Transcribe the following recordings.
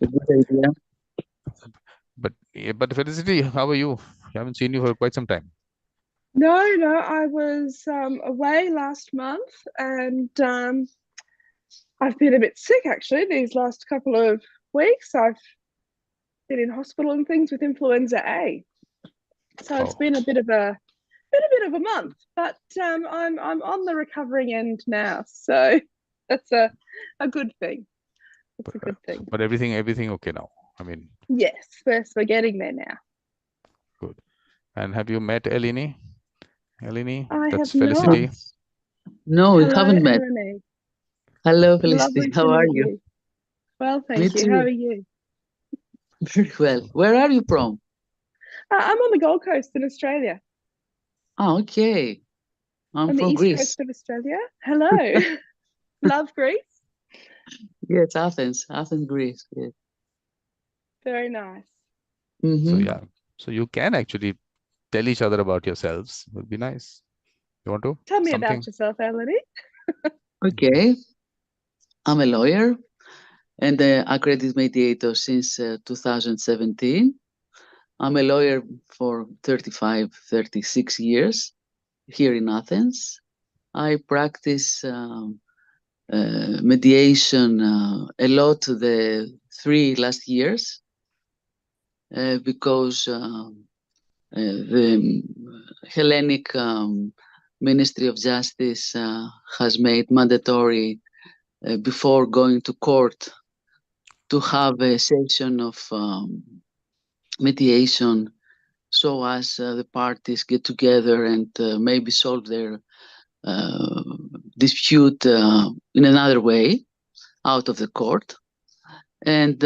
a good idea. But Felicity, how are you? I haven't seen you for quite some time. No, I was away last month, and I've been a bit sick actually these last couple of weeks. I've been in hospital and things with influenza A, so it's been a bit of a month. But I'm on the recovering end now, so that's a good thing. That's a good thing. But everything okay now? I mean, yes, we're getting there now. Good. And have you met Eleni? Eleni, I that's have Felicity. not. No, we Hello, haven't met. Eleni. Hello, Felicity. Lovely How to are meet you? Well, Me thank you. too. How are you? Very well. Where are you from? I'm on the Gold Coast in Australia. Oh, okay. I'm On the from east Greece. coast of Australia. Hello. Love Greece. Yes, Athens, Greece. Yes. Very nice. Mm-hmm. So yeah, so you can actually tell each other about yourselves. Would be nice. You want to? Tell me Something? about yourself, Eleni. Okay. I'm a lawyer and an accredited mediator since 2017. I'm a lawyer for 36 years here in Athens. I practice mediation a lot the 3 last years because the Hellenic Ministry of Justice has made mandatory before going to court to have a session of mediation so as the parties get together and maybe solve their dispute in another way out of the court. And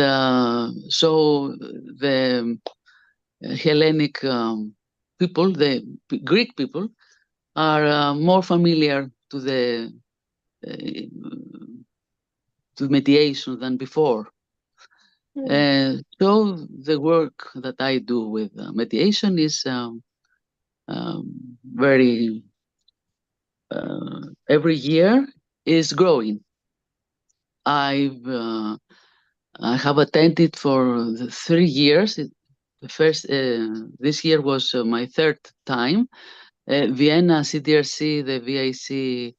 so the Hellenic people, the Greek people, are more familiar to the mediation than before. So the work that I do with mediation is very every year is growing. I have attended for the 3 years. The first this year was my third time. Vienna CDRC, the VIC.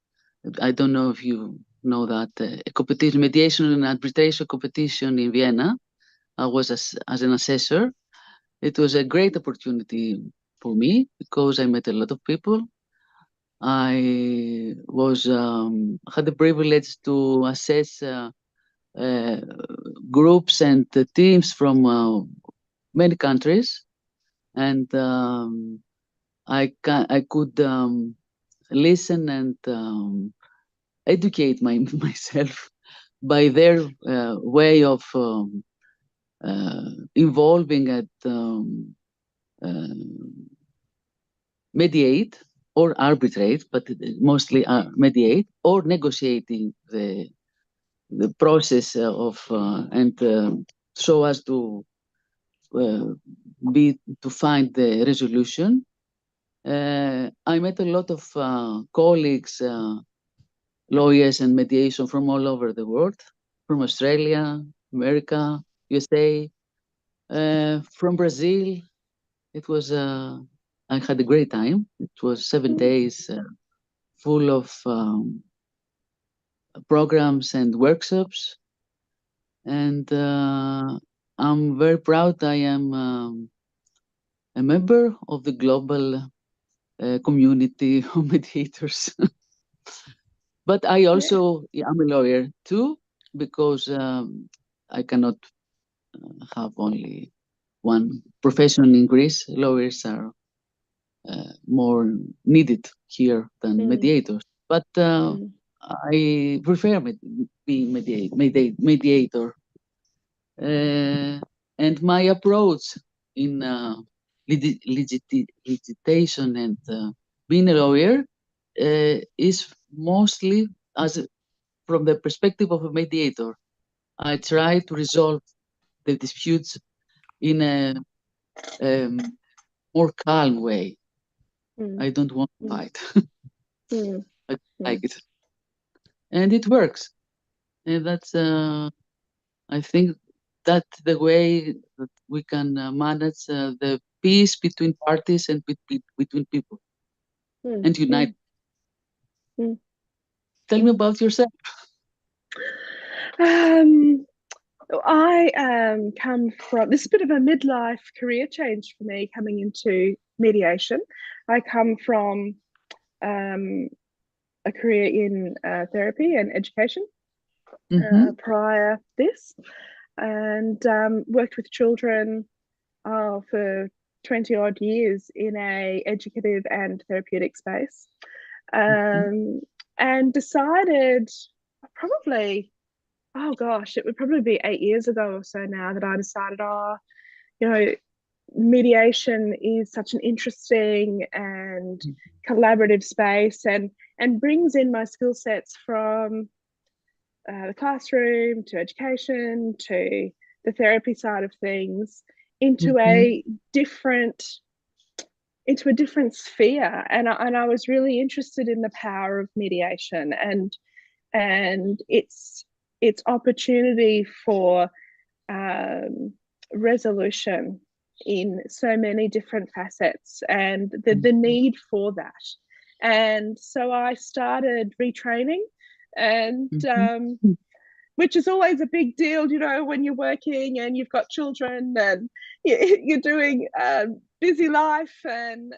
I don't know if you know that a competition, mediation and arbitration competition in Vienna. I was as an assessor. It was a great opportunity for me because I met a lot of people. I was had the privilege to assess groups and teams from many countries, and I could listen and educate myself by their way of involving and mediate or arbitrate, but mostly mediate or negotiating the process of and so as to find the resolution. I met a lot of colleagues, lawyers and mediation from all over the world, from Australia, America, USA, from Brazil. It was I had a great time. It was 7 days full of programs and workshops, and I'm very proud I am a member of the global community of mediators. But I also am a lawyer too, because I cannot have only one profession in Greece. Lawyers are more needed here than mediators. But I prefer being mediator. And my approach in litigation and being a lawyer is mostly from the perspective of a mediator. I try to resolve the disputes in a more calm way. I don't want to fight. I like it. And it works. And that's, I think, that's the way that we can manage the peace between parties and between people and unite. Tell me about yourself. I come from, this is a bit of a midlife career change for me coming into mediation. I come from a career in therapy and education prior this, and worked with children for 20 odd years in a educative and therapeutic space, and decided probably, oh gosh, it would probably be 8 years ago or so now that I decided, you know, mediation is such an interesting and collaborative space, and brings in my skill sets from the classroom to education to the therapy side of things into a different sphere. And I was really interested in the power of mediation and its opportunity for resolution in so many different facets, and the need for that. And so I started retraining, and which is always a big deal, you know, when you're working and you've got children and you're doing busy life, and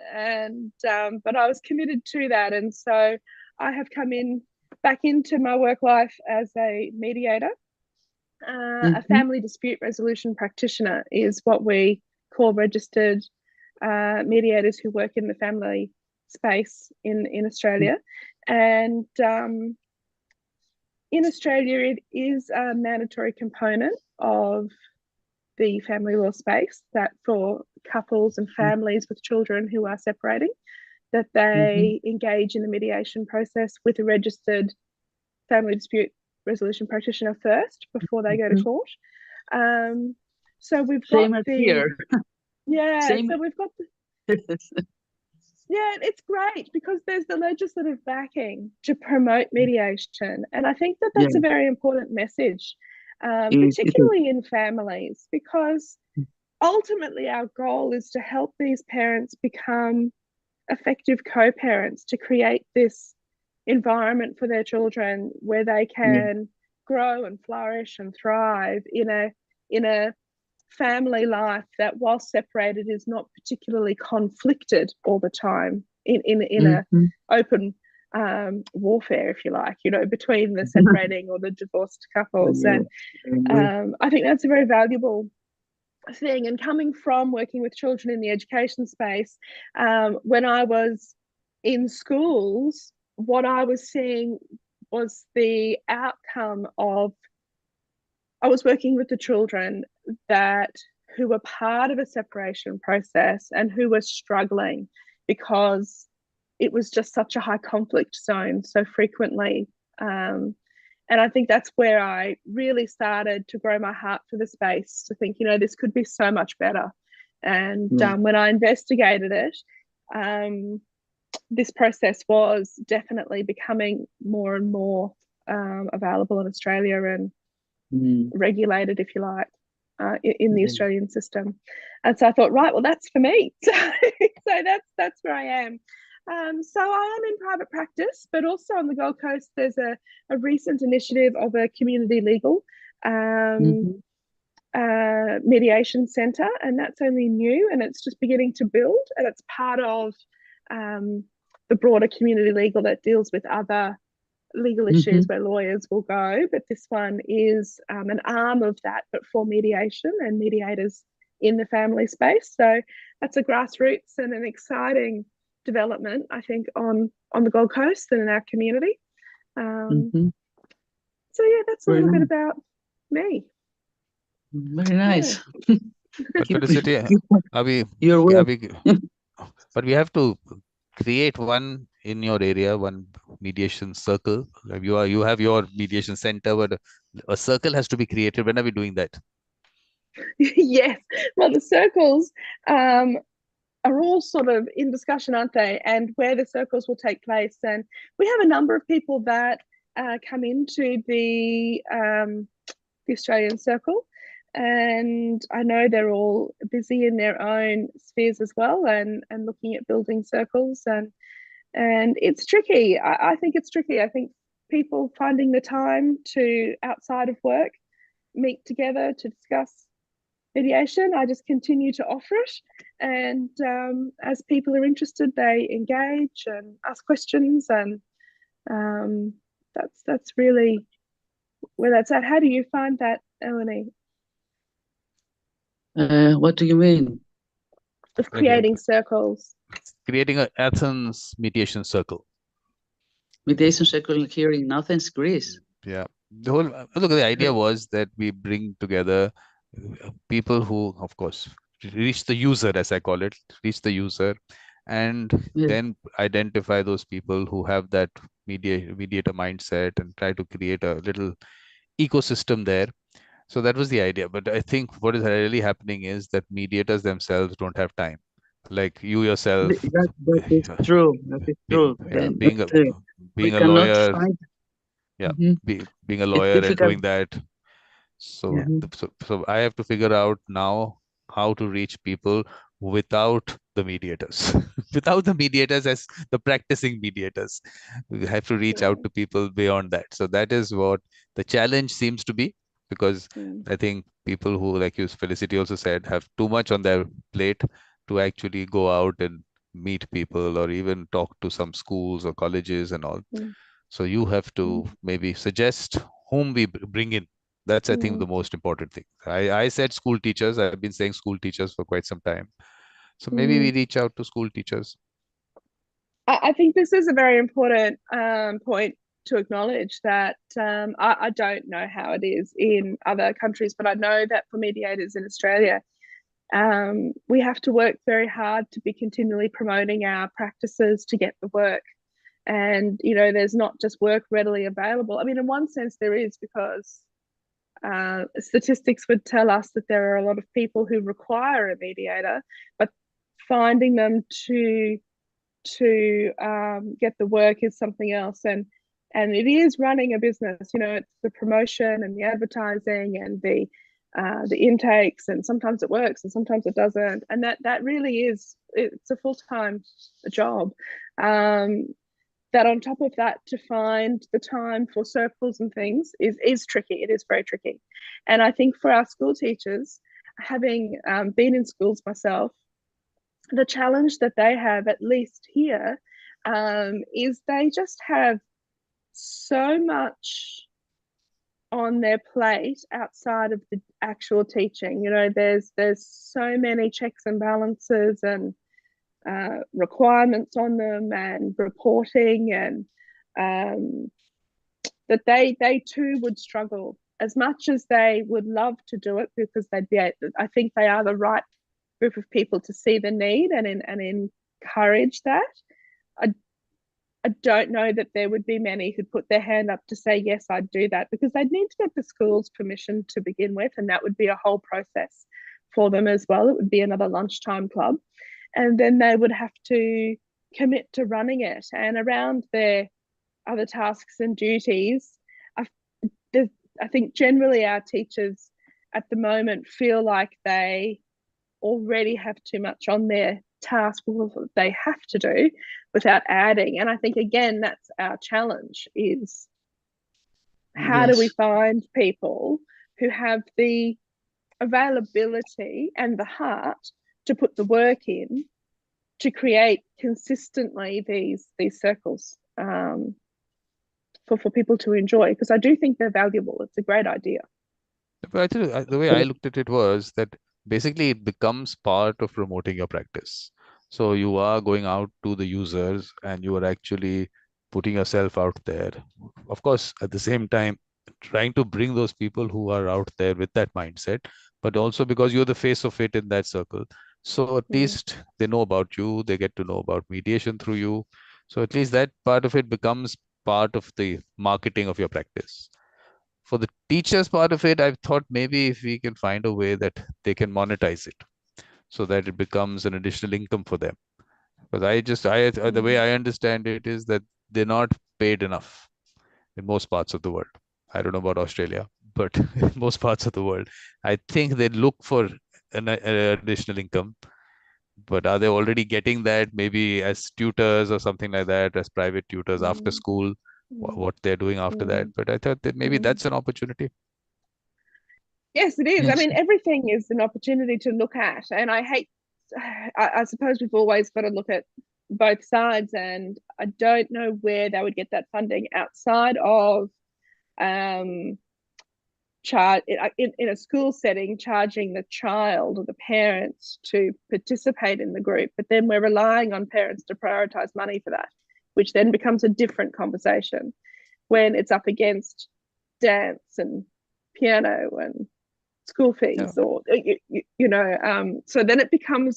but I was committed to that, and so I have come back into my work life as a mediator. A family dispute resolution practitioner is what we call registered mediators who work in the family space in Australia. And in Australia, it is a mandatory component of the family law space that for couples and families with children who are separating, that they engage in the mediation process with a registered family dispute resolution practitioner first before they go to court. So we've got here. Yeah, Same. so we've got yeah, it's great because there's the legislative backing to promote mediation, and I think that that's a very important message, particularly in families, because ultimately our goal is to help these parents become effective co-parents, to create this environment for their children where they can grow and flourish and thrive in a family life that, while separated, is not particularly conflicted all the time in a open warfare, if you like, you know, between the separating or the divorced couples. And I think that's a very valuable thing. And coming from working with children in the education space, when I was in schools, what I was seeing was the outcome of, I was working with the children who were part of a separation process and who were struggling because it was just such a high conflict zone so frequently. And I think that's where I really started to grow my heart for the space, to think, you know, this could be so much better. And when I investigated it, this process was definitely becoming more and more available in Australia and regulated, if you like, in the Australian system. And so I thought, right, well, that's for me. So that's where I am. So I am in private practice, but also on the Gold Coast, there's a recent initiative of a community legal mediation centre, and that's only new and it's just beginning to build, and it's part of the broader community legal that deals with other legal issues where lawyers will go, but this one is an arm of that, but for mediation and mediators in the family space. So that's a grassroots and an exciting development, I think, on the Gold Coast and in our community. So yeah, that's a little bit about me. Very nice. But we have to create one in your area, one mediation circle. You have your mediation center, but a circle has to be created. When are we doing that? Yes, well, the circles are all sort of in discussion, aren't they? And where the circles will take place, and we have a number of people that come into the Australian Circle, and I know they're all busy in their own spheres as well, and looking at building circles, and it's tricky. I think it's tricky. I think people finding the time to, outside of work, meet together to discuss mediation. I just continue to offer it, and as people are interested, they engage and ask questions, and that's really where that's at. How do you find that, Eleni? What do you mean? Of creating circles. Creating an Athens mediation circle. Mediation circle here in Athens, Greece. Yeah. The whole look, the idea was that we bring together people who, of course, reach the user, as I call it, reach the user, and then identify those people who have that mediator mindset and try to create a little ecosystem there. So that was the idea. But I think what is really happening is that mediators themselves don't have time. Like you yourself. That is true. That is true. Being a lawyer. Being a lawyer and doing that. So, so I have to figure out now how to reach people without the mediators, without the mediators as the practicing mediators. We have to reach out to people beyond that. So that is what the challenge seems to be, because I think people who, like you, Felicity also said, have too much on their plate to actually go out and meet people or even talk to some schools or colleges and all. So you have to maybe suggest whom we bring in. That's, I think, the most important thing. I said school teachers. I've been saying school teachers for quite some time. So maybe we reach out to school teachers. I think this is a very important point to acknowledge, that I don't know how it is in other countries, but I know that for mediators in Australia, we have to work very hard to be continually promoting our practices to get the work. And, you know, there's not just work readily available. I mean, in one sense there is, because statistics would tell us that there are a lot of people who require a mediator, but finding them to get the work is something else. And it is running a business, you know, it's the promotion and the advertising and the intakes, and sometimes it works and sometimes it doesn't, and that really is, it's a full-time job. That on top of that, to find the time for circles and things is tricky. It is very tricky. And I think for our school teachers, having been in schools myself, the challenge that they have, at least here, is they just have so much on their plate outside of the actual teaching. You know, there's so many checks and balances and requirements on them and reporting, and that they too would struggle, as much as they would love to do it, because they'd be, I think they are the right group of people to see the need and encourage that. I don't know that there would be many who'd put their hand up to say, yes, I'd do that, because they'd need to get the school's permission to begin with, and that would be a whole process for them as well. It would be another lunchtime club. And then they would have to commit to running it. And around their other tasks and duties, I think generally our teachers at the moment feel like they already have too much on their task that they have to do without adding. And I think, again, that's our challenge, is how do we find people who have the availability and the heart to put the work in to create consistently these circles for people to enjoy, because I do think they're valuable. It's a great idea. But actually, the way I looked at it was that basically it becomes part of promoting your practice. So you are going out to the users and you are actually putting yourself out there. Of course, at the same time, trying to bring those people who are out there with that mindset, but also because you're the face of it in that circle. So at least they know about you, they get to know about mediation through you. So at least that part of it becomes part of the marketing of your practice. For the teachers part of it, I've thought maybe if we can find a way that they can monetize it so that it becomes an additional income for them. Because the way I understand it is that they're not paid enough in most parts of the world. I don't know about Australia, but in most parts of the world, I think they look for an additional income. But are they already getting that, maybe as tutors or something like that, as private tutors after school, what they're doing after that? But I thought that maybe that's an opportunity. Yes, it is. I mean, everything is an opportunity to look at. And I suppose we've always got to look at both sides. And I don't know where they would get that funding outside of in a school setting, charging the child or the parents to participate in the group. But then we're relying on parents to prioritize money for that, which then becomes a different conversation when it's up against dance and piano and school fees, or so then it becomes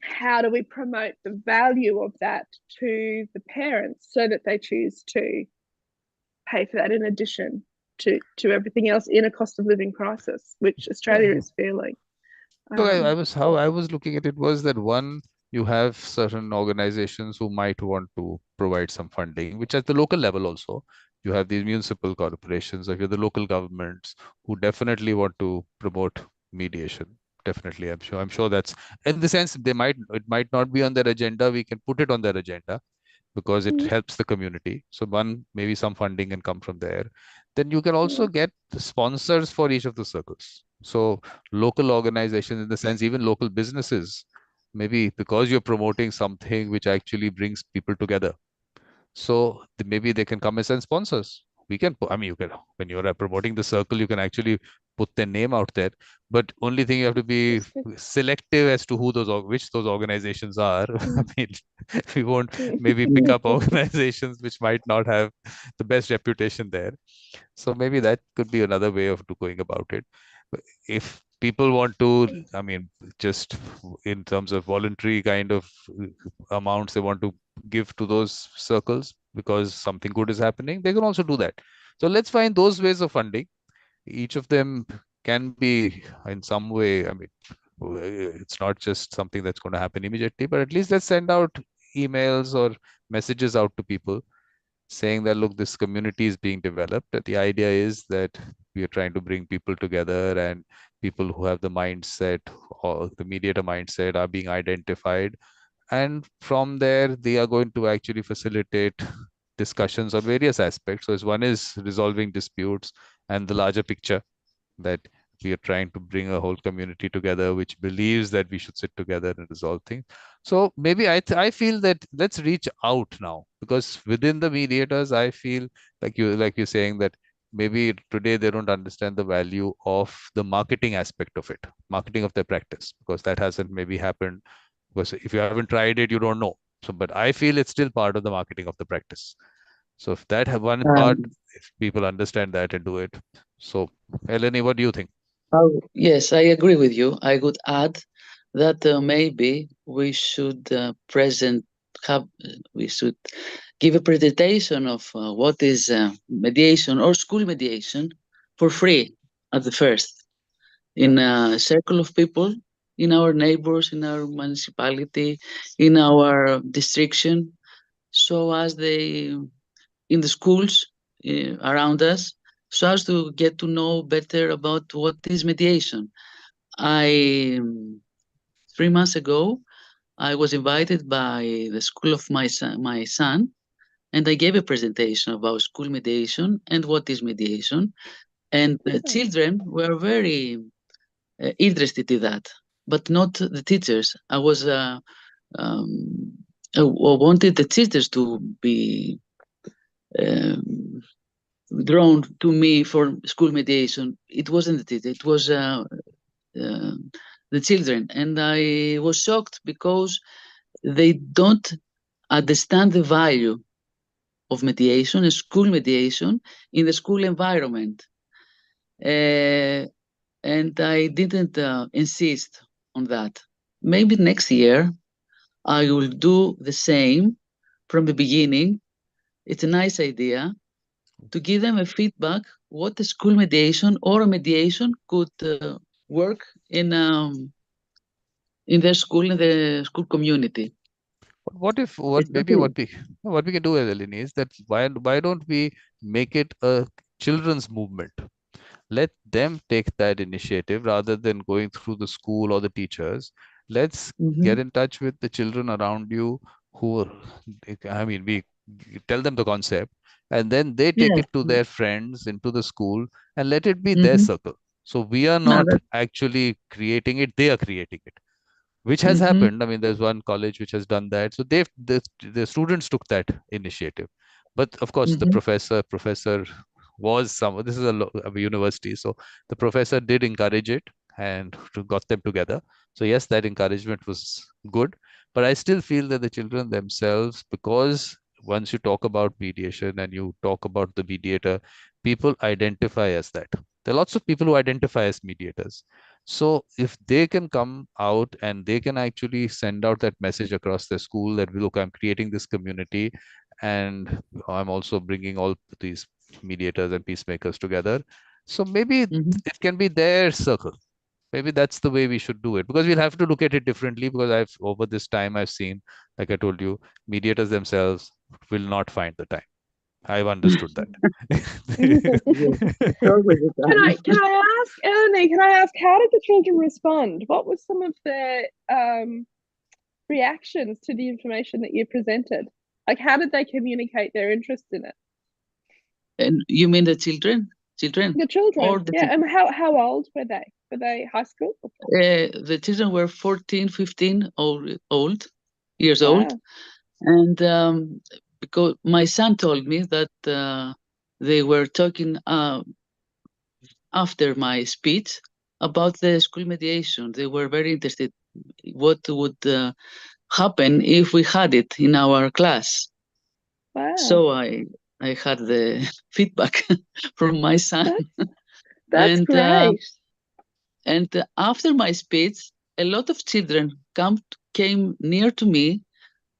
how do we promote the value of that to the parents so that they choose to pay for that in addition to everything else in a cost of living crisis, which Australia is feeling. How I was looking at it was that, one, you have certain organizations who might want to provide some funding, which at the local level also, you have these municipal corporations, or you have the local governments who definitely want to promote mediation. Definitely, I'm sure that's, in the sense, it might not be on their agenda. We can put it on their agenda because it helps the community. So one, maybe some funding can come from there. Then you can also get the sponsors for each of the circles. So local organizations, in the sense, even local businesses, maybe because you're promoting something which actually brings people together. So maybe they can come as sponsors. We can, you can, when you're promoting the circle, you can actually put their name out there. But only thing, you have to be selective as to which those organizations are. I mean, we won't maybe pick up organizations which might not have the best reputation there. So maybe that could be another way of going about it. If people want to, just in terms of voluntary kind of amounts they want to give to those circles because something good is happening, they can also do that. So let's find those ways of funding. Each of them can be in some way, it's not just something that's going to happen immediately, but at least let's send out emails or messages out to people saying that, look, this community is being developed. That the idea is that we are trying to bring people together, and people who have the mindset or the mediator mindset are being identified. And from there, they are going to actually facilitate discussions on various aspects. So one is resolving disputes and the larger picture, that we are trying to bring a whole community together which believes that we should sit together and resolve things. So maybe I feel that let's reach out now, because within the mediators, I feel like you're saying that maybe today they don't understand the value of the marketing aspect of it, marketing of their practice, because that hasn't maybe happened. Because if you haven't tried it, you don't know. So, but I feel it's still part of the marketing of the practice. So if that have one part, if people understand that and do it. So, Eleni, what do you think? Yes, I agree with you. I would add that maybe we should give a presentation of what is mediation or school mediation for free at the first, in a circle of people, in our neighbors, in our municipality, in our distriction, so as in the schools around us, so as to get to know better about what is mediation. 3 months ago, I was invited by the school of my son, and I gave a presentation about school mediation and what is mediation. And the children were very interested in that, but not the teachers. I wanted the teachers to be drawn to me for school mediation. It wasn't the teacher, it was the children. And I was shocked because they don't understand the value of mediation and school mediation in the school environment. And I didn't insist on that. Maybe next year I will do the same from the beginning. It's a nice idea to give them a feedback what the school mediation or a mediation could work in their school, in the school community. What we can do, Eleni, is that why don't we make it a children's movement. Let them take that initiative rather than going through the school or the teachers. Let's get in touch with the children around you who are, I mean, we tell them the concept and then they take it to their friends into the school and let it be their circle. So we are not actually creating it, they are creating it, which has happened. I mean, there's one college which has done that. So the students took that initiative. But of course, the professor was this is a university. So the professor did encourage it and got them together. So yes, that encouragement was good. But I still feel that the children themselves, because once you talk about mediation and you talk about the mediator, people identify as that. There are lots of people who identify as mediators. So if they can come out and they can actually send out that message across their school that, look, I'm creating this community and I'm also bringing all these mediators and peacemakers together. So maybe it can be their circle. Maybe that's the way we should do it, because we'll have to look at it differently, because over this time I've seen, like I told you, mediators themselves will not find the time. I've understood that. Can I ask, Eleni, how did the children respond? What was some of their reactions to the information that you presented? Like, how did they communicate their interest in it? And you mean the children? The children, yeah. And how old were they? Were they high school? The children were 14, 15 years old. And because my son told me that they were talking after my speech about the school mediation. They were very interested what would happen if we had it in our class. Wow. So I had the feedback from my son. That's great. And after my speech, a lot of children came near to me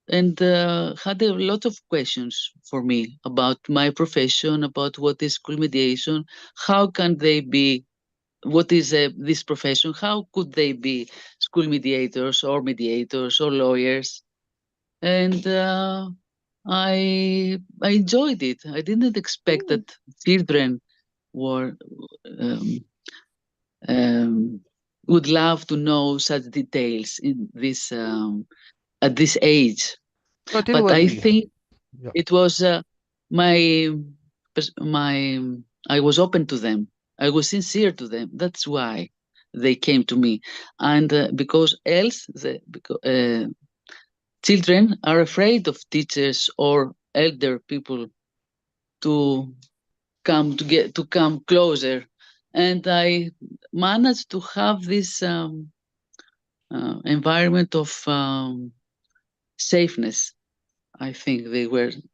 and had a lot of questions for me about my profession, about what is school mediation, how can they be, what is this profession, how could they be school mediators or lawyers. And I enjoyed it. I didn't expect that children would love to know such details in this at this age. But I think it was I was open to them. I was sincere to them. That's why they came to me. And because else, children are afraid of teachers or elder people to come closer. And I managed to have this environment of safeness. I think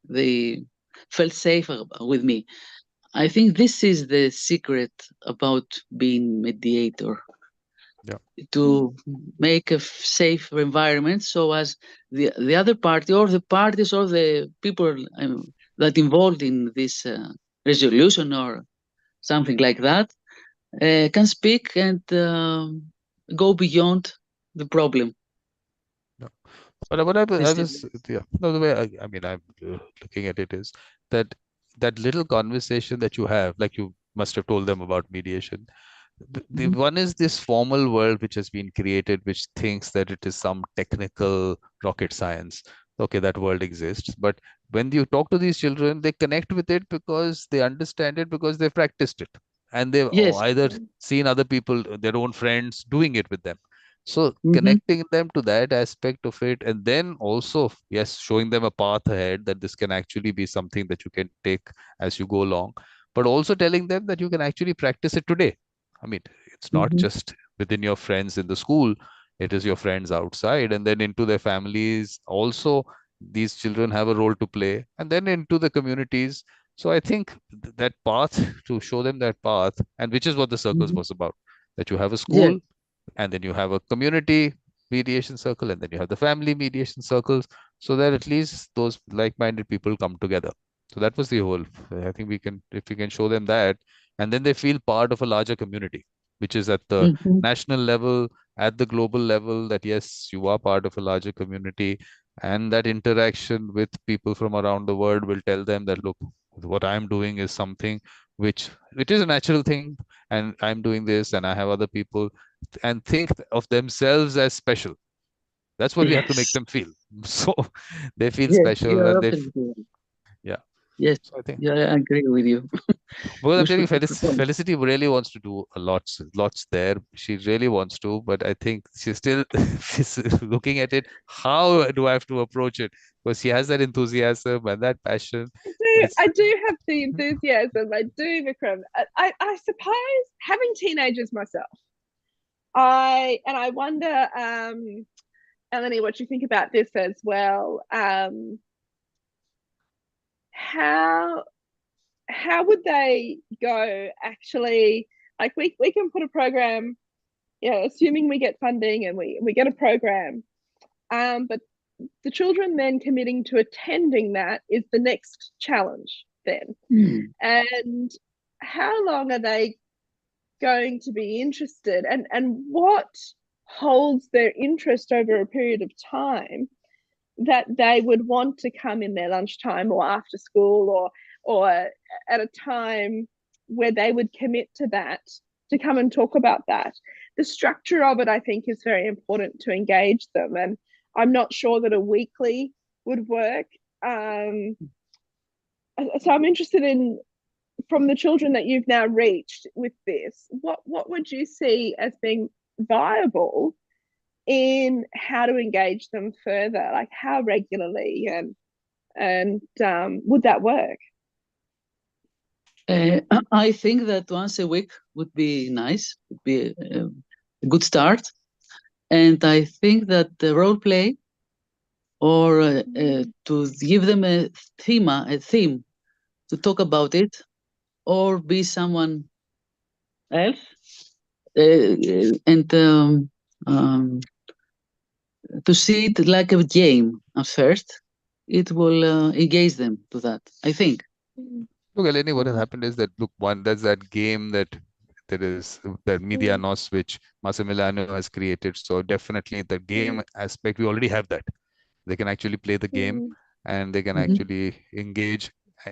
they felt safe with me. I think this is the secret about being mediator. Yeah. To make a safe environment so as the other party or the parties or the people that involved in this resolution or something like that can speak and go beyond the problem. No. But the way I'm looking at it is that little conversation that you have, like you must have told them about mediation. The one is this formal world which has been created, which thinks that it is some technical rocket science. Okay, that world exists. But when you talk to these children, they connect with it because they understand it, because they've practiced it. And they've either seen other people, their own friends, doing it with them. So connecting them to that aspect of it, and then also, yes, showing them a path ahead, that this can actually be something that you can take as you go along, but also telling them that you can actually practice it today. I mean, it's not just within your friends in the school, it is your friends outside, and then into their families. Also, these children have a role to play, and then into the communities. So I think that path, to show them that path, and which is what the circles was about, that you have a school, and then you have a community mediation circle, and then you have the family mediation circles, so that at least those like-minded people come together. So that was the whole. I think if we can show them that, and then they feel part of a larger community, which is at the national level, at the global level, that yes, you are part of a larger community, and that interaction with people from around the world will tell them that, look, what I'm doing is something which it is a natural thing, and I'm doing this, and I have other people, and think of themselves as special. That's what we have to make them feel. So they feel special, and yeah. Yes, so I think, yeah, I agree with you. Well, I'm telling you, Felicity really wants to do a lots there. She really wants to, but I think she's still she's looking at it. How do I have to approach it? Because she has that enthusiasm and that passion. I do have the enthusiasm. I do, Vikram. I suppose having teenagers myself, I wonder, Eleni, what you think about this as well. How would they go actually, like we can put a program, assuming we get funding and we get a program, but the children then committing to attending that is the next challenge then. And how long are they going to be interested, and what holds their interest over a period of time that they would want to come in their lunchtime or after school or at a time where they would commit to that, to come and talk about that. The structure of it, I think, is very important to engage them, and I'm not sure that a weekly would work. So I'm interested in, from the children that you've now reached with this, what would you see as being viable in how to engage them further, like how regularly, and would that work? I think that once a week would be nice, would be a good start. And I think that the role play, or to give them a theme to talk about it, or be someone else, and to see it like a game at first, it will engage them to that, I think. Look, Eleni, what has happened is that, look, there's that game that is that Medianos, which Massimiliano has created. So definitely the game aspect, we already have that. They can actually play the game and they can actually engage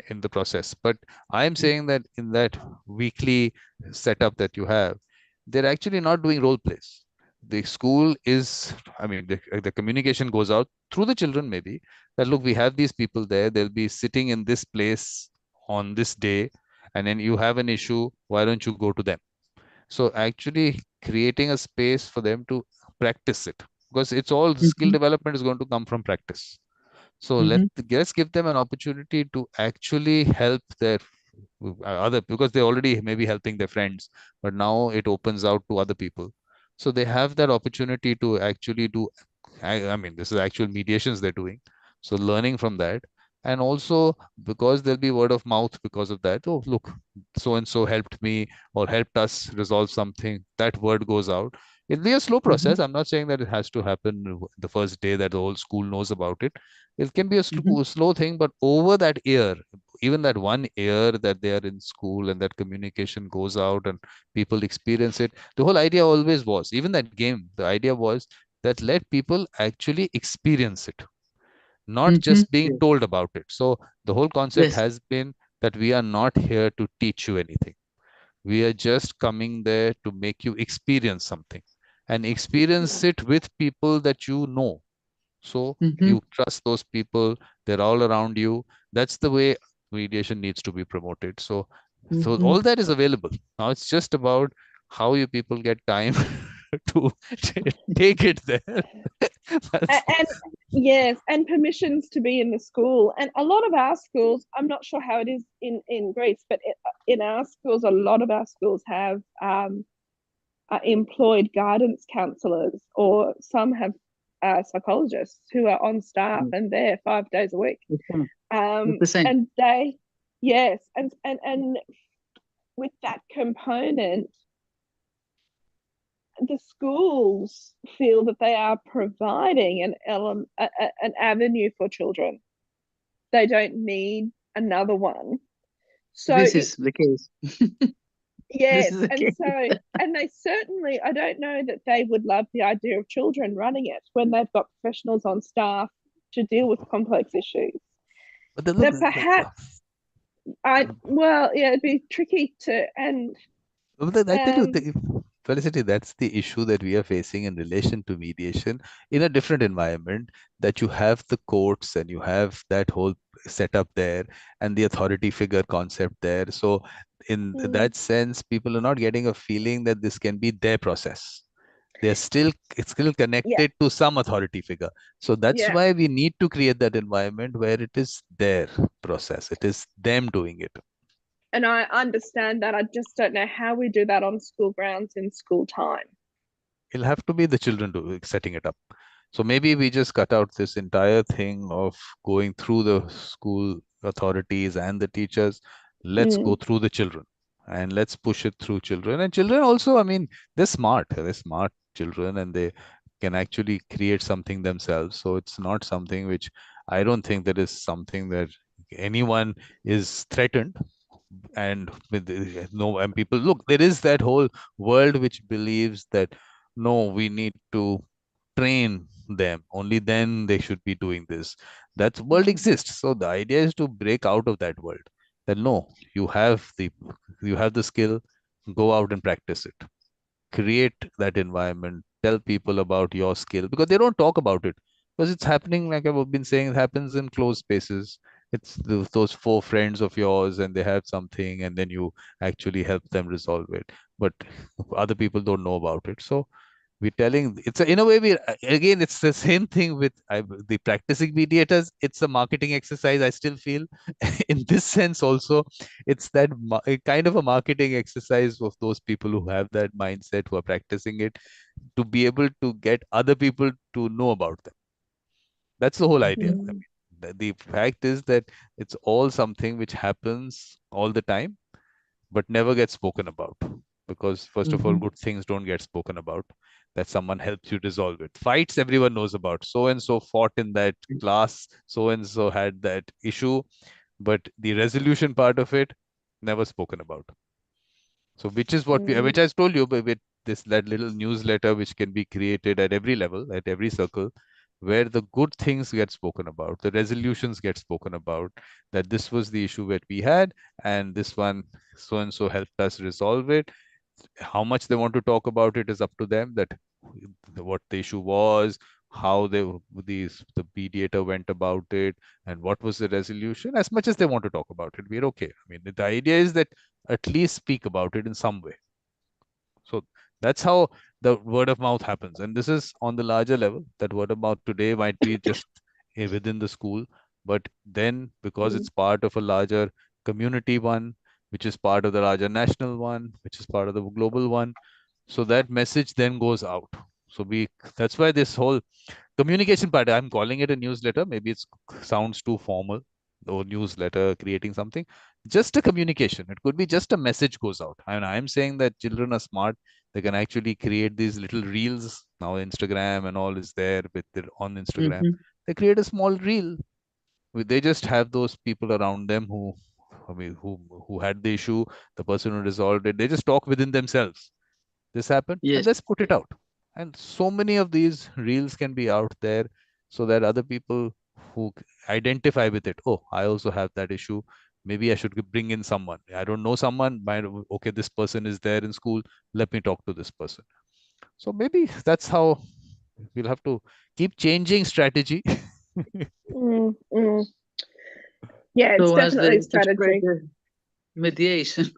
in the process. But I am saying that in that weekly setup that you have, they're actually not doing role plays. The school is, I mean, the communication goes out through the children, maybe, that look, we have these people there, they'll be sitting in this place on this day, and then you have an issue, why don't you go to them? So actually creating a space for them to practice it, because it's all skill development is going to come from practice. So let's give them an opportunity to actually help their other, because they're already maybe helping their friends, but now it opens out to other people. So they have that opportunity to actually do, I mean, this is actual mediations they're doing. So learning from that. And also because there'll be word of mouth because of that. Oh, look, so-and-so helped me or helped us resolve something. That word goes out. It'll be a slow process. I'm not saying that it has to happen the first day that the whole school knows about it. It can be a slow thing, but over that year, even that 1 year that they are in school and that communication goes out and people experience it. The whole idea always was, even that game, the idea was that let people actually experience it, not just being told about it. So the whole concept has been that we are not here to teach you anything. We are just coming there to make you experience something and experience it with people that you know. So you trust those people, they're all around you. That's the way mediation needs to be promoted. So all that is available. Now it's just about how you people get time to take it there. and yes, and permissions to be in the school. And a lot of our schools, I'm not sure how it is in Greece, but in our schools, a lot of our schools have employed guidance counselors, or some have psychologists who are on staff and there 5 days a week. And they, yes, and with that component, the schools feel that they are providing an avenue for children. They don't need another one. So this is the case. Yes, and they certainly, I don't know that they would love the idea of children running it when they've got professionals on staff to deal with complex issues. But perhaps Well, yeah, it'd be tricky to end. I tell you, Felicity, that's the issue that we are facing in relation to mediation in a different environment, that you have the courts and you have that whole setup there and the authority figure concept there. So in that sense, people are not getting a feeling that this can be their process. It's still connected to some authority figure. So that's why we need to create that environment where it is their process. It is them doing it. And I understand that. I just don't know how we do that on school grounds in school time. It'll have to be the children setting it up. So maybe we just cut out this entire thing of going through the school authorities and the teachers. Let's go through the children and let's push it through children. And children also, I mean, they're smart children, and they can actually create something themselves. So it's not something which, I don't think that is something that anyone is threatened. And and people, look, there is that whole world which believes that no, we need to train them, only then they should be doing this. That world exists. So the idea is to break out of that world, that no, you have the skill, go out and practice it, create that environment, tell people about your skill, because they don't talk about it, because it's happening, like I've been saying, it happens in closed spaces. It's those 4 friends of yours and they have something and then you actually help them resolve it, but other people don't know about it. So we're telling, in a way, again, it's the same thing with the practicing mediators. It's a marketing exercise, I still feel. In this sense also, it's that kind of a marketing exercise of those people who have that mindset, who are practicing it, to be able to get other people to know about them. That's the whole idea. I mean, the fact is that it's all something which happens all the time, but never gets spoken about. Because first of all, good things don't get spoken about, that someone helps you resolve it. Fights, everyone knows about. So-and-so fought in that class, so-and-so had that issue, but the resolution part of it, never spoken about. So which is what which I told you, but with that little newsletter, which can be created at every level, at every circle, where the good things get spoken about, the resolutions get spoken about, that this was the issue that we had, and this one, so-and-so helped us resolve it. How much they want to talk about it is up to them, that what the issue was, how the mediator went about it, and what was the resolution. As much as they want to talk about it, we're okay. I mean, the idea is that at least speak about it in some way. So that's how the word of mouth happens. And this is on the larger level, that word of mouth today might be just within the school, but then because it's part of a larger community one, which is part of the larger national one, which is part of the global one. So that message then goes out. So that's why this whole communication part, I'm calling it a newsletter. Maybe it sounds too formal, or newsletter, creating something. Just a communication. It could be just a message goes out. And I'm saying that children are smart. They can actually create these little reels. Now Instagram and all is there on Instagram. They create a small reel. They just have those people around them who had the issue, the person who resolved it. They just talk within themselves. This happened, and let's put it out. And so many of these reels can be out there, so that other people who identify with it, oh, I also have that issue, maybe I should bring in someone. I don't know someone, okay, this person is there in school, let me talk to this person. So maybe that's how we'll have to keep changing strategy. Yeah, it's so definitely a strategy. Mediation.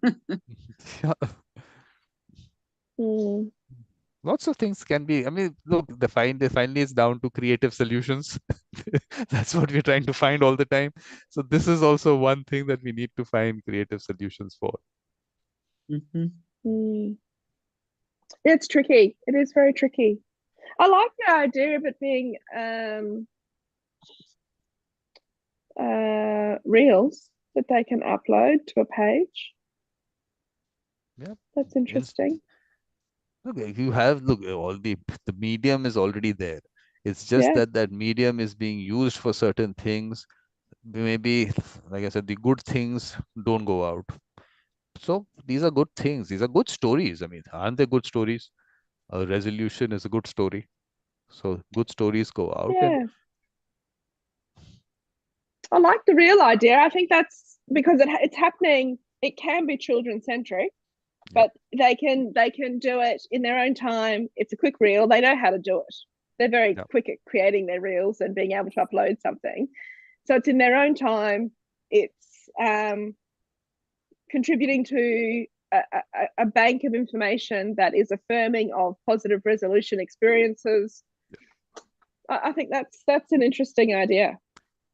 Lots of things can be. I mean, look, finally it's down to creative solutions. That's what we're trying to find all the time. So this is also one thing that we need to find creative solutions for. It's tricky. It is very tricky. I like the idea of it being reels that they can upload to a page. Yeah, that's interesting. Look, if you have all the medium is already there. It's just that medium is being used for certain things. Maybe, like I said, the good things don't go out. So these are good things. These are good stories. I mean, aren't they good stories? A resolution is a good story. So good stories go out. Yeah. I like the real idea. I think that's because it's happening, it can be children-centric, but they can do it in their own time. It's a quick reel. They know how to do it. They're very quick at creating their reels and being able to upload something. So it's in their own time. It's contributing to a bank of information that is affirming of positive resolution experiences. I think that's an interesting idea.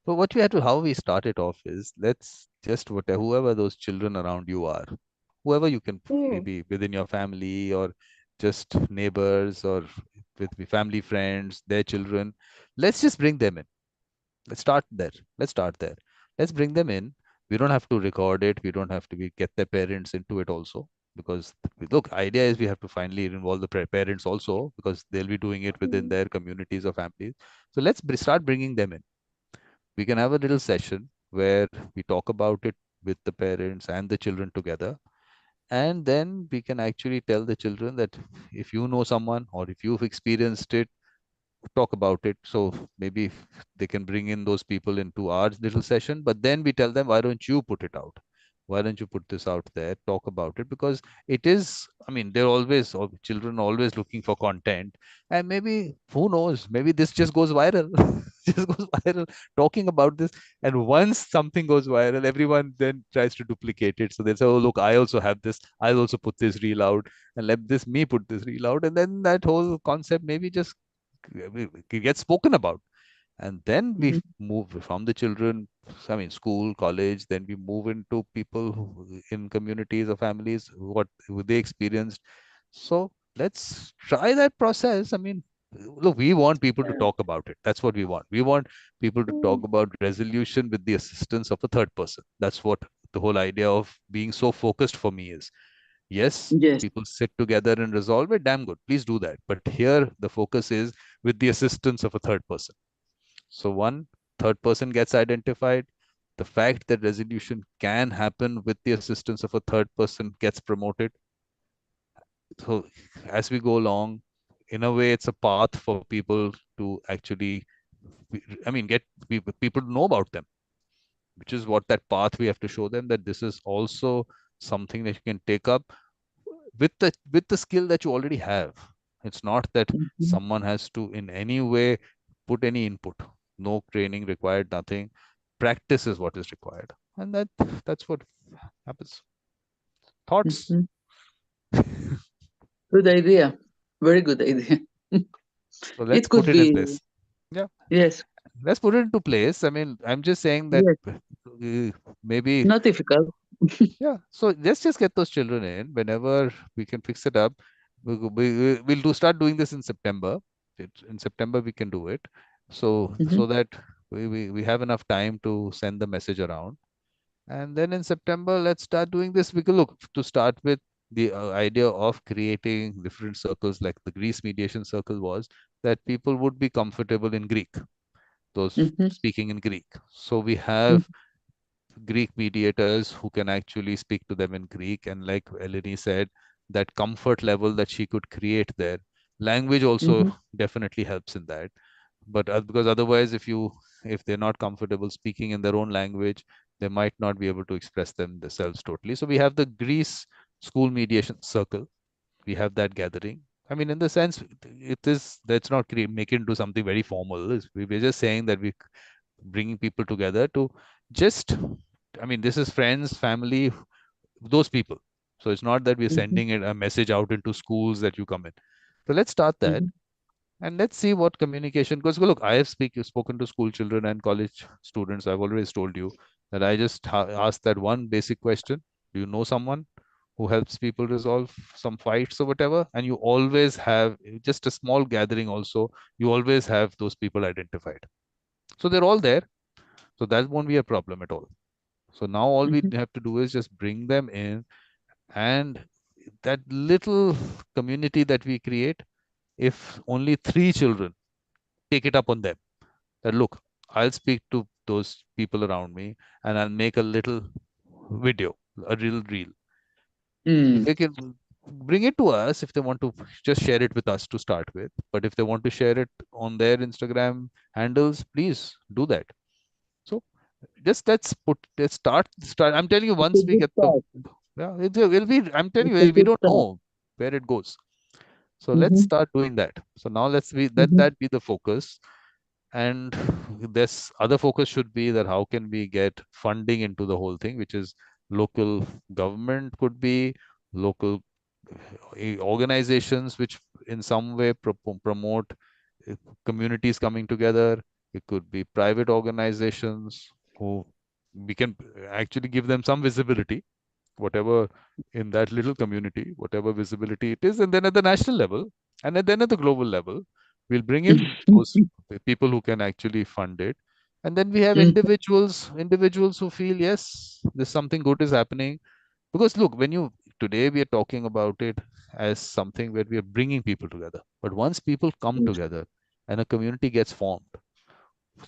So what we had to, how we started off is, let's just, whoever those children around you are, whoever you can, maybe within your family or just neighbors or with family friends, their children, let's just bring them in. Let's start there. Let's bring them in. We don't have to record it. We don't have to get their parents into it also, because look, idea is we have to finally involve the parents also, because they'll be doing it within their communities or families. So let's start bringing them in. We can have a little session where we talk about it with the parents and the children together. And then we can actually tell the children that if you know someone or if you've experienced it, talk about it. So maybe they can bring in those people into our little session, but then we tell them, why don't you put it out? Why don't you put this out there? Talk about it, because it is, I mean, they're always, children are always looking for content, and maybe, who knows, maybe this just goes viral. Just goes viral talking about this. And once something goes viral, everyone then tries to duplicate it. So they say, oh, look, I also have this. I'll also put this reel out, and let me put this reel out. And then that whole concept maybe just gets spoken about. And then we move from the children, I mean, school, college, then we move into people who, in communities or families, what they experienced. So let's try that process. I mean, look, we want people to talk about it. That's what we want. We want people to talk about resolution with the assistance of a third person. That's what the whole idea of being so focused for me is. Yes, people sit together and resolve it. Damn good. Please do that. But here the focus is with the assistance of a third person. So one third person gets identified. The fact that resolution can happen with the assistance of a third person gets promoted. So as we go along, in a way, it's a path for people to actually, I mean, get people to know about them, which is what that path we have to show them, that this is also something that you can take up with the skill that you already have. It's not that someone has to in any way put any input. No training required, nothing. Practice is what is required. And that's what happens. Thoughts? Good idea. Very good idea. So let's put it in place. Yeah. Yes. Let's put it into place. I mean, I'm just saying that maybe not difficult. Yeah. So let's just get those children in whenever we can fix it up. We'll start doing this in September. In September we can do it. So so that we have enough time to send the message around. And then in September, let's start doing this. We can look to start with the idea of creating different circles, like the Greece Mediation Circle was, that people would be comfortable in Greek, those speaking in Greek. So we have Greek mediators who can actually speak to them in Greek. And like Eleni said, that comfort level that she could create there. Language also definitely helps in that. But because otherwise, if they're not comfortable speaking in their own language, they might not be able to express themselves totally. So we have the Greece School Mediation Circle. We have that gathering. I mean, in the sense, that's not make it into something very formal. We're just saying that we're bringing people together to just, I mean, this is friends, family, those people. So it's not that we're sending a message out into schools that you come in. So let's start that. And let's see what communication, because look, I have spoken to school children and college students. I've always told you that I just asked that one basic question. Do you know someone who helps people resolve some fights or whatever? And you always have, just a small gathering also, you always have those people identified. So they're all there. So that won't be a problem at all. So now all we have to do is just bring them in, and that little community that we create, if only 3 children take it up on them, that look, I'll speak to those people around me and I'll make a little video, a real reel. They can bring it to us if they want to just share it with us to start with. But if they want to share it on their Instagram handles, please do that. So Just let's start. I'm telling you, once we get the, yeah, it will be, I'm telling you, we don't know where it goes. So let's start doing that. So now let that be the focus. And this other focus should be that how can we get funding into the whole thing, which is local government, could be local organizations which in some way promote communities coming together. It could be private organizations who we can actually give them some visibility, whatever in that little community, whatever visibility it is. And then at the national level, and then at the global level, we'll bring in those people who can actually fund it. And then we have individuals who feel, yes, there's something good is happening. Because look, today we are talking about it as something where we are bringing people together. But once people come together and a community gets formed,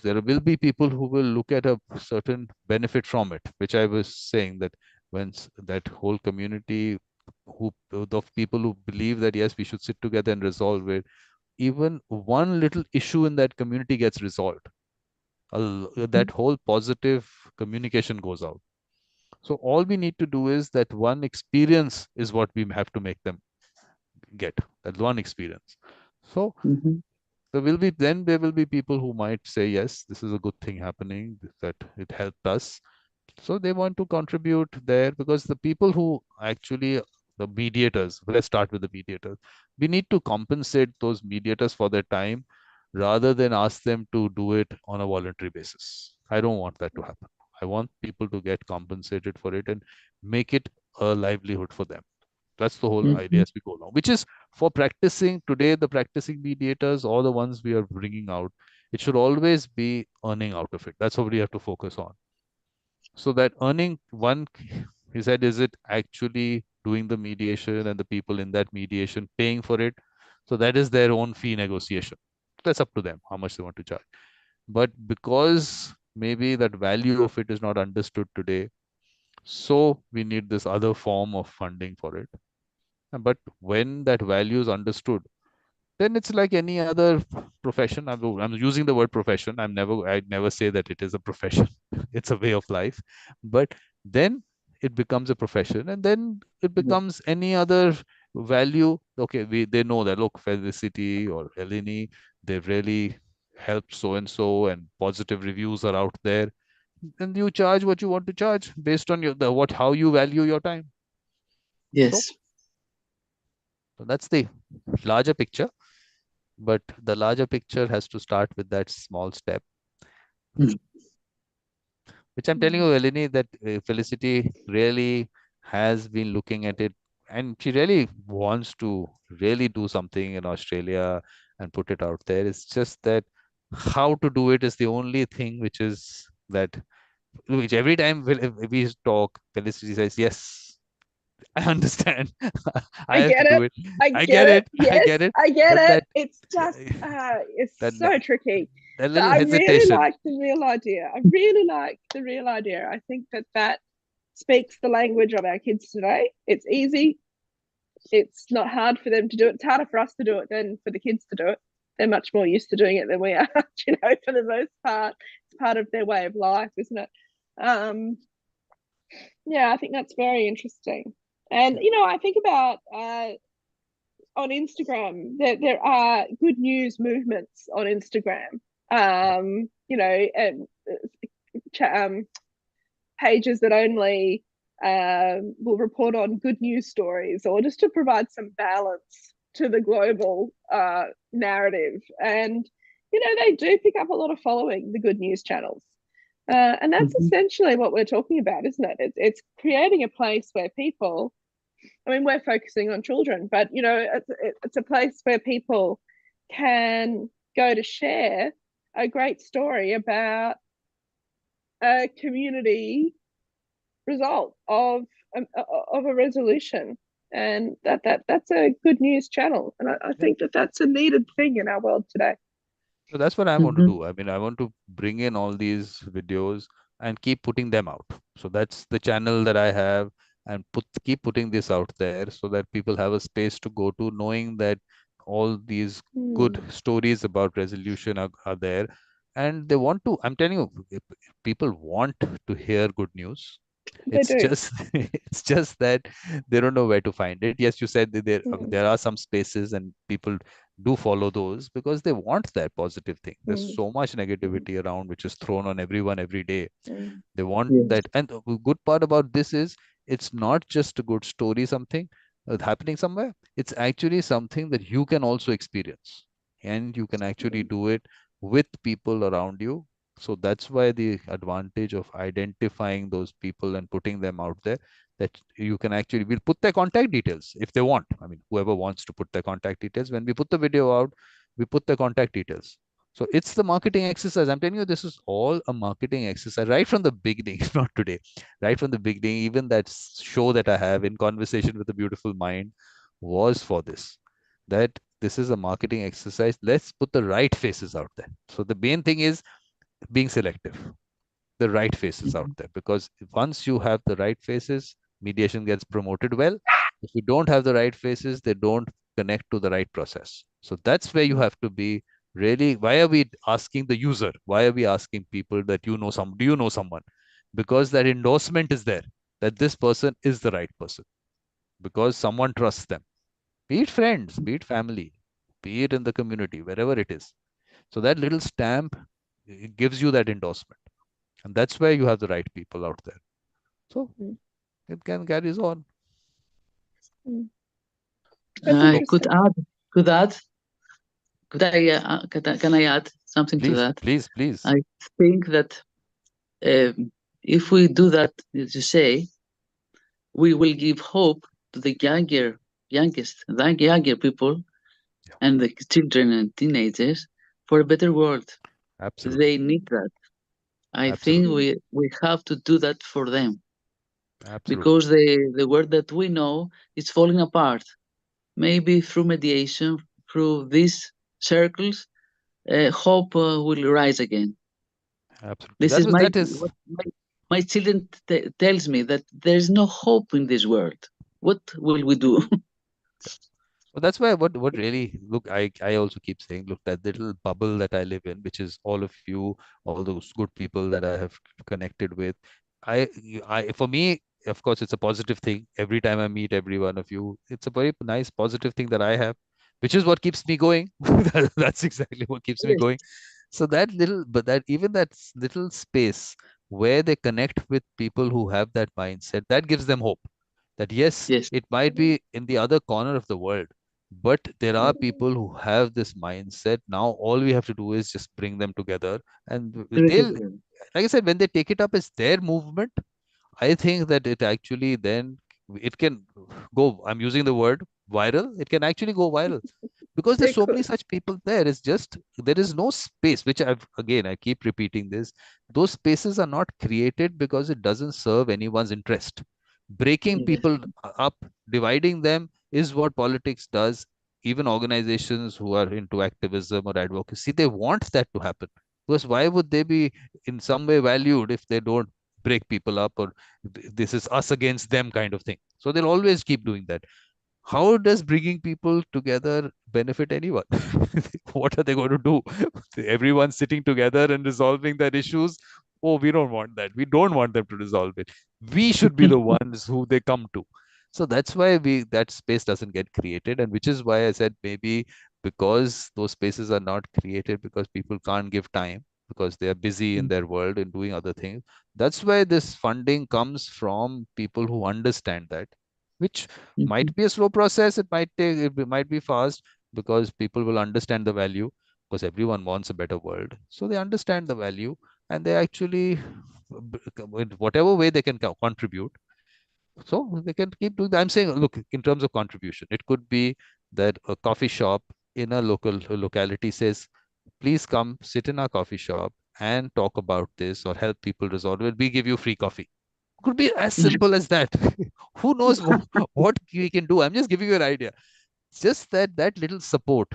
there will be people who will look at a certain benefit from it, which I was saying that when that whole community of people who believe that, yes, we should sit together and resolve it, even one little issue in that community gets resolved, that whole positive communication goes out. So all we need to do is that one experience is what we have to make them get, that one experience. So there will be people who might say, yes, this is a good thing happening, that it helped us. So they want to contribute there, because the people who actually, the mediators, let's start with the mediators. We need to compensate those mediators for their time rather than ask them to do it on a voluntary basis. I don't want that to happen. I want people to get compensated for it and make it a livelihood for them. That's the whole idea as we go along, which is for practicing today, the practicing mediators, or the ones we are bringing out, it should always be earning out of it. That's what we have to focus on. So that earning, one, he said, is it actually doing the mediation and the people in that mediation paying for it? So that is their own fee negotiation. That's up to them, how much they want to charge. But because maybe that value of it is not understood today, so we need this other form of funding for it. But when that value is understood, then it's like any other profession. I'm using the word profession. I'd never say that it is a profession. It's a way of life. But then it becomes a profession, and then it becomes any other value. Okay, they know that, look, Felicity or Eleni, they've really helped so and so, and positive reviews are out there. And you charge what you want to charge based on how you value your time. Yes. So that's the larger picture. But the larger picture has to start with that small step. Which I'm telling you, Eleni, that Felicity really has been looking at it, and she really wants to really do something in Australia and put it out there. It's just that how to do it is the only thing which every time we talk, Felicity says, yes, I understand. I have get to it. do it. I get it. Yes, I get it. I get But it. It's just, it's so tricky. That little I hesitation. really like the real idea. I really like the real idea. I think that speaks the language of our kids today. It's easy. It's not hard for them to do it. It's harder for us to do it than for the kids to do it. They're much more used to doing it than we are, for the most part. It's part of their way of life, isn't it? Yeah, I think that's very interesting. And, I think about on Instagram, there are good news movements on Instagram. Pages that only will report on good news stories, or just to provide some balance to the global narrative. And, they do pick up a lot of following, the good news channels. And that's essentially what we're talking about, isn't it? It's creating a place where people, we're focusing on children, but, it's a place where people can go to share a great story about a community result of a resolution. And that's a good news channel. And I think that's a needed thing in our world today. So that's what I want to do. I want to bring in all these videos and keep putting them out. So that's the channel that I have, and keep putting this out there so that people have a space to go to, knowing that all these good stories about resolution are there. And they want to, I'm telling you, people want to hear good news. It's just that they don't know where to find it. Yes, you said that there are some spaces and people do follow those because they want that positive thing. There's so much negativity around which is thrown on everyone every day. They want that. And the good part about this is it's not just a good story, something happening somewhere. It's actually something that you can also experience, and you can actually do it with people around you. So that's why the advantage of identifying those people and putting them out there, that you can actually, we'll put their contact details if they want. I mean, whoever wants to put their contact details, when we put the video out, we put the contact details. So it's the marketing exercise. I'm telling you, this is all a marketing exercise right from the beginning, not today, right from the beginning. Even that show that I have, In Conversation with a Beautiful Mind, was for this, that this is a marketing exercise. Let's put the right faces out there. So the main thing is being selective, the right faces out there, because once you have the right faces, mediation gets promoted well. If you don't have the right faces, they don't connect to the right process. So that's where you have to be really. Why are we asking the user? Why are we asking people that do you know someone? Because that endorsement is there, that this person is the right person, because someone trusts them, be it friends, be it family, be it in the community, wherever it is. So that little stamp, it gives you that endorsement. And that's where you have the right people out there. So it can carries on. I could add, can I add something to that? Please. I think that if we do that, as you say, we will give hope to the younger people and the children and teenagers for a better world. Absolutely. They need that. I think we have to do that for them. Absolutely. Because the world that we know is falling apart. Maybe through mediation, through these circles, hope will rise again. Absolutely. This is what my children tells me, that there is no hope in this world. What will we do? Well, that's why what really, look, I also keep saying, look, that little bubble that I live in, which is all of you, all those good people that I have connected with. For me, of course, it's a positive thing. Every time I meet every one of you, it's a very nice, positive thing that I have, which is what keeps me going. That's exactly what keeps me going. So that little space where they connect with people who have that mindset, that gives them hope. That yes, it might be in the other corner of the world, but there are people who have this mindset. Now all we have to do is just bring them together, and they'll, like I said, when they take it up as their movement, I think that it actually then it can go, I'm using the word viral, it can actually go viral, because there's so many such people there. It's just, there is no space, which I keep repeating this. Those spaces are not created because it doesn't serve anyone's interest. Breaking people up, dividing them, is what politics does. Even organizations who are into activism or advocacy, they want that to happen, because why would they be in some way valued if they don't break people up, or this is us against them kind of thing? So they'll always keep doing that. How does bringing people together benefit anyone? What are they going to do? Everyone's sitting together and resolving their issues. Oh, we don't want that. We don't want them to resolve it. We should be the ones who they come to. So that's why that space doesn't get created. And which is why I said, maybe because those spaces are not created, because people can't give time, because they are busy in their world and doing other things. That's why this funding comes from people who understand that, which might be a slow process. It might be fast, because people will understand the value, because everyone wants a better world. So they understand the value, and they actually, in whatever way they can contribute. So they can keep doing that. I'm saying, look, in terms of contribution, it could be that a coffee shop in a locality says, please come sit in our coffee shop and talk about this, or help people resolve it. We give you free coffee. Could be as simple as that. Who knows what we can do? I'm just giving you an idea. It's just that little support,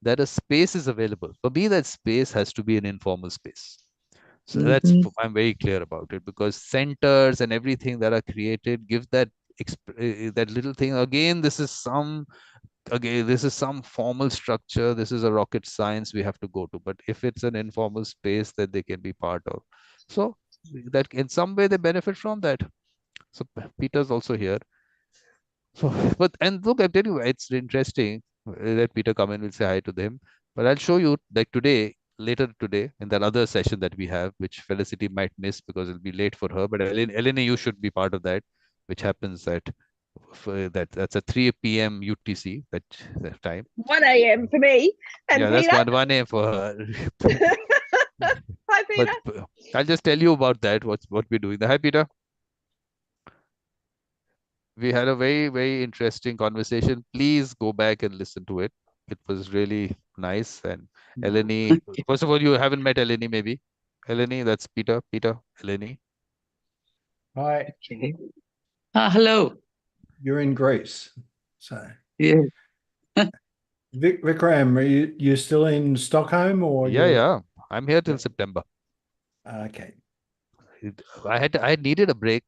that a space is available. For me, that space has to be an informal space. So I'm very clear about it, because centers and everything that are created give that little thing. Again, this is some again, this is some formal structure. This is a rocket science we have to go to. But if it's an informal space that they can be part of, so that in some way they benefit from that. So Peter's also here. So, and look, I tell you, it's interesting. Let Peter come in. We'll say hi to them. But I'll show you like today, later today, in that other session that we have, which Felicity might miss because it'll be late for her. But Elena, you should be part of that, which happens at that's at 3 PM UTC that time. 1 AM for me. And yeah, Peter? that's 1 AM for her. Hi, Peter. But I'll just tell you about that. What we're doing. Hi, Peter. We had a very, very interesting conversation. Please go back and listen to it. It was really nice. And Eleni, first of all, you haven't met Eleni, maybe. Eleni, that's Peter. Peter, Eleni. Hi. Okay. Hello. You're in Greece. So Yeah. Vikram, are you still in Stockholm or? Yeah. I'm here till September. Okay. I needed a break.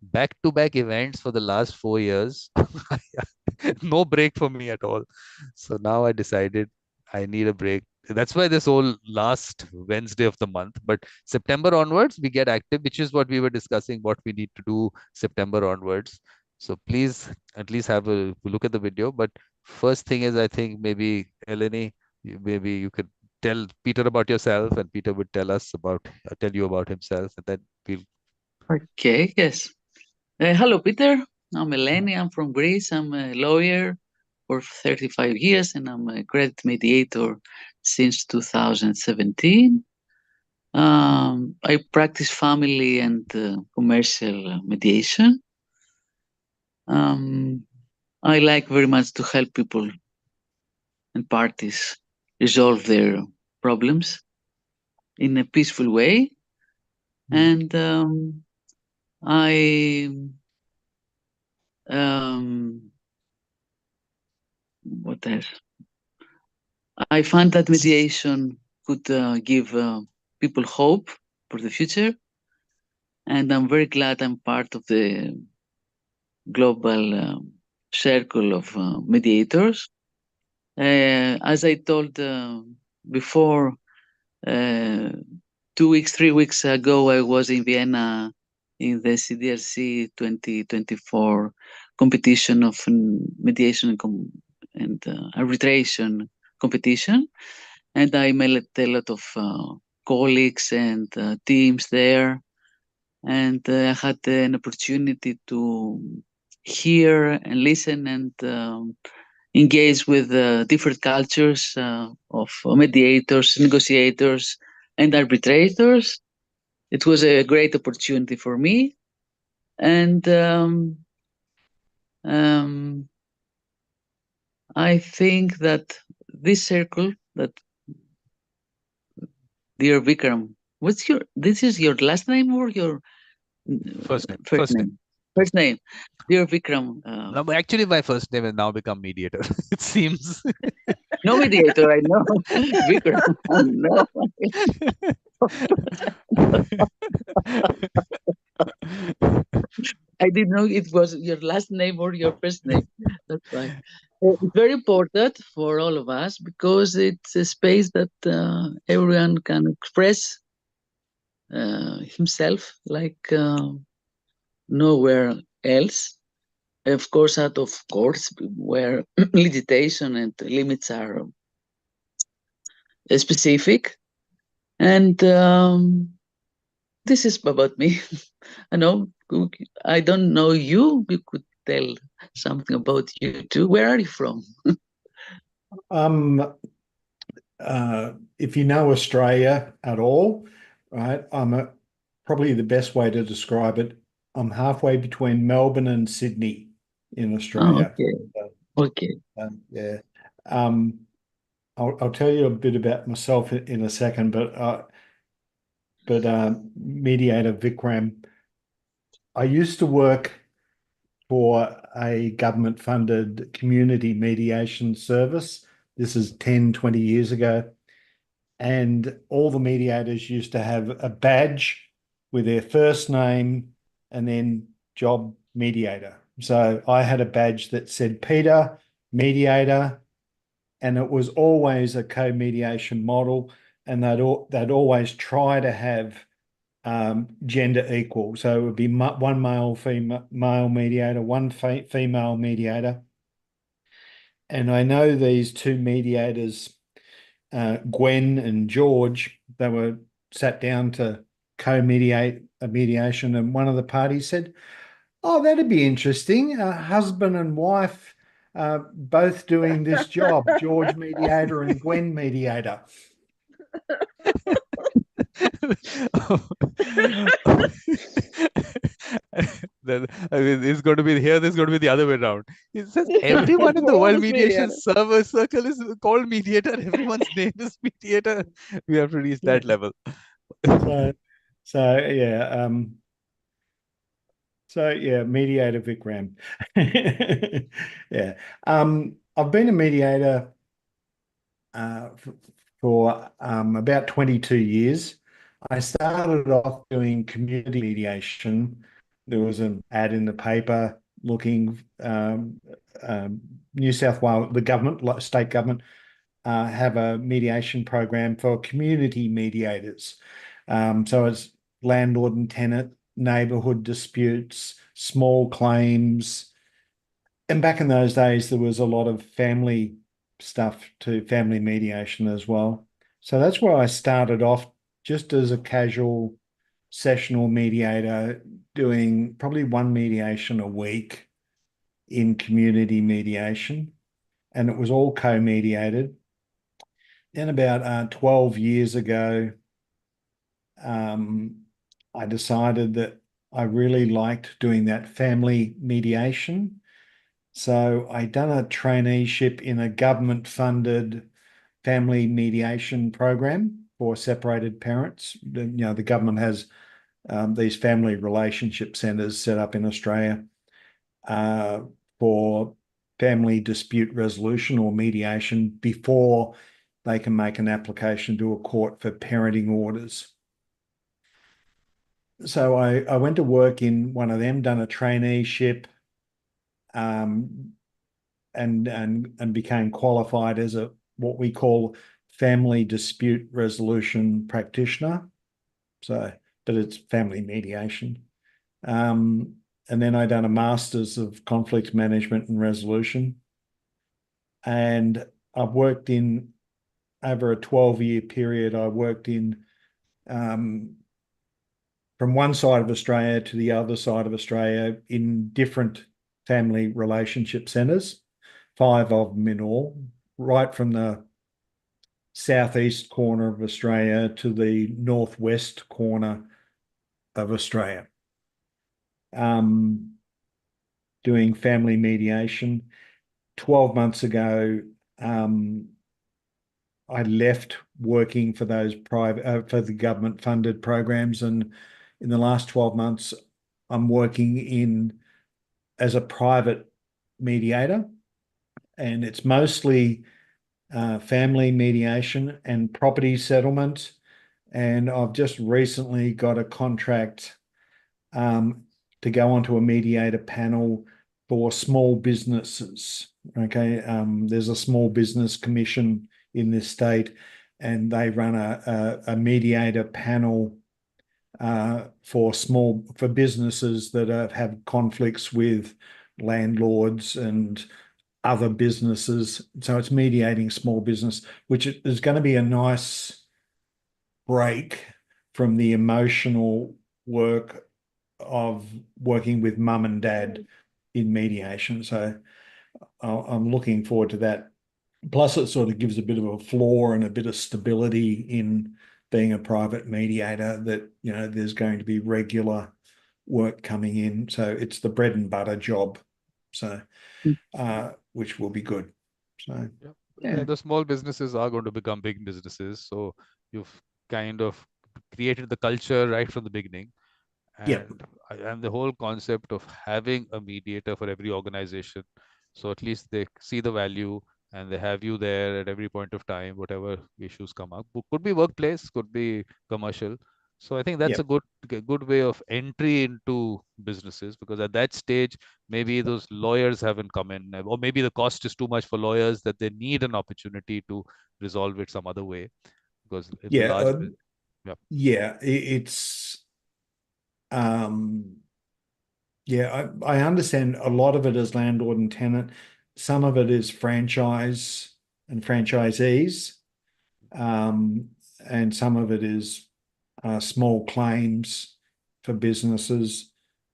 Back-to-back events for the last 4 years. No break for me at all. So now I decided I need a break. That's why this whole last Wednesday of the month. But September onwards, we get active, which is what we were discussing, what we need to do September onwards. So please at least have a look at the video. But first thing is, I think maybe Eleni, maybe you could tell Peter about yourself, and Peter would tell you about himself, and then we'll. Okay, yes. Hello, Peter. I'm Eleni. I'm from Greece. I'm a lawyer for 35 years, and I'm a credit mediator since 2017. I practice family and commercial mediation. I like very much to help people and parties resolve their problems in a peaceful way. And what else? I find that mediation could give people hope for the future, and I'm very glad I'm part of the global circle of mediators. As I told before, 2 weeks, 3 weeks ago, I was in Vienna in the CDRC 2024 competition of mediation and arbitration competition. And I met a lot of colleagues and teams there. And I had an opportunity to hear and listen and engage with different cultures of mediators, negotiators, and arbitrators. It was a great opportunity for me. And I think that this circle, that dear Vikram, this is your last name or your first name? First name. Dear Vikram. No, actually, my first name has now become mediator. It seems. No mediator, I know. Vikram, I know. I didn't know it was your last name or your first name. That's why. It's very important for all of us because it's a space that everyone can express himself like nowhere else. Of course, out of course, where legislation and limits are specific. And this is about me. I don't know you. You could tell something about you too. Where are you from? If you know Australia at all, right, probably the best way to describe it, I'm halfway between Melbourne and Sydney in Australia. Oh, okay. Yeah. I'll tell you a bit about myself in a second, but mediator Vikram, I used to work for a government-funded community mediation service. This is 10, 20 years ago. And all the mediators used to have a badge with their first name and then job mediator. So I had a badge that said Peter, mediator, and it was always a co-mediation model, and they'd always try to have gender equal. So it would be one male mediator, one female mediator. And I know these two mediators, Gwen and George, they were sat down to co-mediate a mediation, and one of the parties said, "Oh, that'd be interesting. Husband and wife both doing this job, George mediator and Gwen mediator." Then, I mean, it's going to be here. This is going to be the other way around. It says everyone in the World Mediation Circle is called mediator. Everyone's name is mediator. We have to reach that level. So yeah. Mediator Vikram. Yeah. I've been a mediator for about 22 years. I started off doing community mediation. There was an ad in the paper looking, New South Wales, the government, state government, have a mediation program for community mediators. So it's landlord and tenant, neighbourhood disputes, small claims. And back in those days, there was a lot of family stuff to family mediation as well. So that's where I started off, just as a casual sessional mediator, doing probably one mediation a week in community mediation. And it was all co-mediated. Then about 12 years ago, I decided that I really liked doing that family mediation. So I done a traineeship in a government-funded family mediation program for separated parents. The government has these family relationship centres set up in Australia for family dispute resolution or mediation before they can make an application to a court for parenting orders. So I went to work in one of them, done a traineeship, and became qualified as a what we call family dispute resolution practitioner. So, but it's family mediation. And then I done a Masters of Conflict Management and Resolution. And I've worked in, over a 12-year period, I worked in from one side of Australia to the other side of Australia in different family relationship centres, 5 of them in all, right from the southeast corner of Australia to the northwest corner of Australia, doing family mediation. 12 months ago, I left working for those private, for the government-funded programs, and in the last 12 months, I'm working as a private mediator, and it's mostly family mediation and property settlement. And I've just recently got a contract to go onto a mediator panel for small businesses. Okay, there's a small business commission in this state, and they run a mediator panel for businesses that have conflicts with landlords and other businesses. So it's mediating small business, which is going to be a nice break from the emotional work of working with mum and dad in mediation. So I'm looking forward to that. Plus, it sort of gives a bit of a floor and a bit of stability in being a private mediator, that, you know, there's going to be regular work coming in. So it's the bread and butter job. So, which will be good. So, yeah, the small businesses are going to become big businesses. So you've kind of created the culture right from the beginning. And the whole concept of having a mediator for every organization, so at least they see the value and they have you there at every point of time, whatever issues come up. Could be workplace, could be commercial. So I think that's a good way of entry into businesses, because at that stage, maybe those lawyers haven't come in, or maybe the cost is too much for lawyers that they need an opportunity to resolve it some other way. Because it's a large, I understand a lot of it is landlord and tenant. Some of it is franchise and franchisees, and some of it is small claims for businesses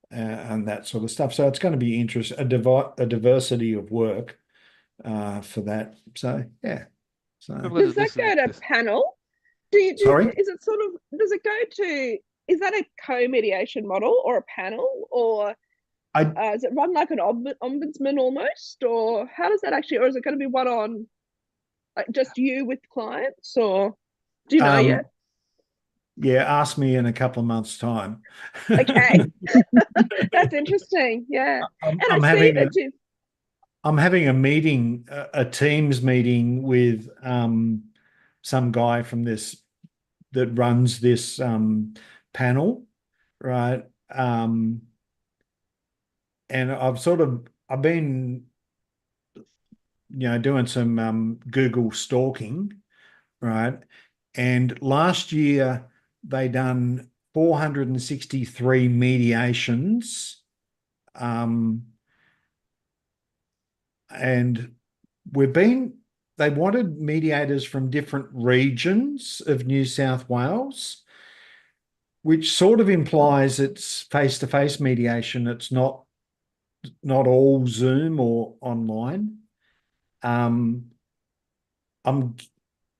and that sort of stuff. So it's going to be interesting, a diversity of work for that. So yeah. So does that go to panel? Sorry? Is it sort of, does it go to, is that a co-mediation model or a panel, or is it run like an ombudsman almost, or how does that actually, or is it going to be one on like just you with clients, or do you know yet? Yeah, ask me in a couple of months' time. Okay. That's interesting. Yeah. I'm having a meeting, a Teams meeting with some guy from that runs this panel, right? And I've been, doing some Google stalking, right? And last year they done 463 mediations, and they wanted mediators from different regions of New South Wales, which sort of implies it's face-to-face mediation. It's not all Zoom or online. I'm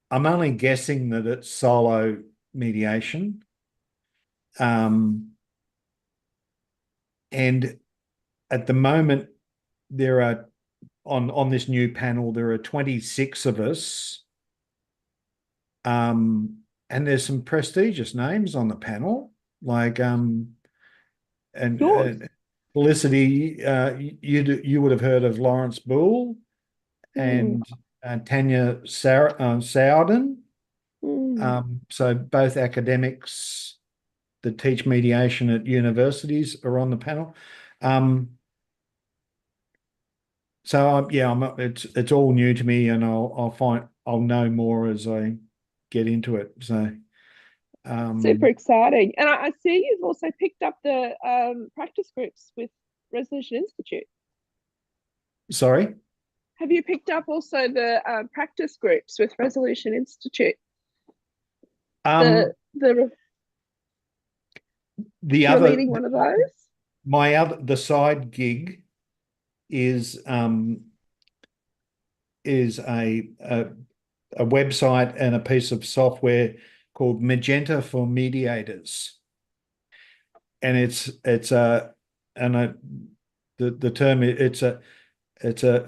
only guessing that it's solo mediation. And at the moment, there are, on this new panel, there are 26 of us. And there's some prestigious names on the panel, like and Felicity, you would have heard of Lawrence Bull and Tanya Sowden. So both academics that teach mediation at universities are on the panel. So it's all new to me, and I'll know more as I get into it. So super exciting. And I see you've also picked up the practice groups with Resolution Institute. Sorry? Have you picked up also the practice groups with Resolution Institute? You're leading one of those? The side gig is a website and a piece of software called Magenta for Mediators, and it's a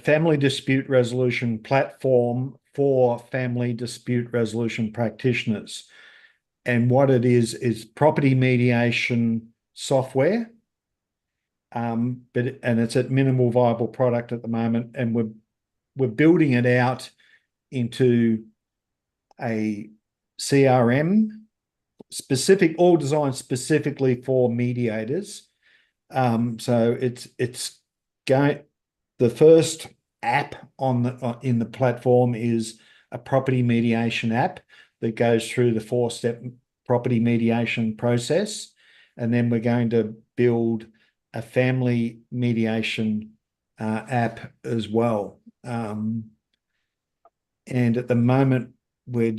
family dispute resolution platform for family dispute resolution practitioners. And what it is property mediation software. And it's at minimal viable product at the moment, and we're building it out into a CRM all designed specifically for mediators. So it's going. The first app in the platform is a property mediation app that goes through the 4-step property mediation process, and then we're going to build a family mediation app as well. And at the moment we're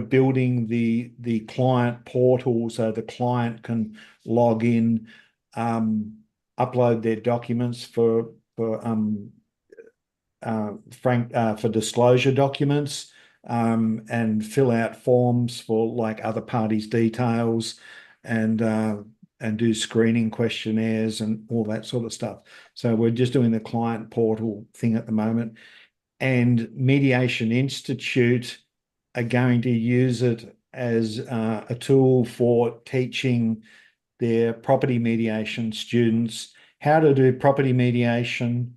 building the client portal so the client can log in, upload their documents for disclosure documents, and fill out forms for like other parties' details, and do screening questionnaires and all that sort of stuff. So we're just doing the client portal thing at the moment. And Mediation Institute are going to use it as a tool for teaching their property mediation students how to do property mediation.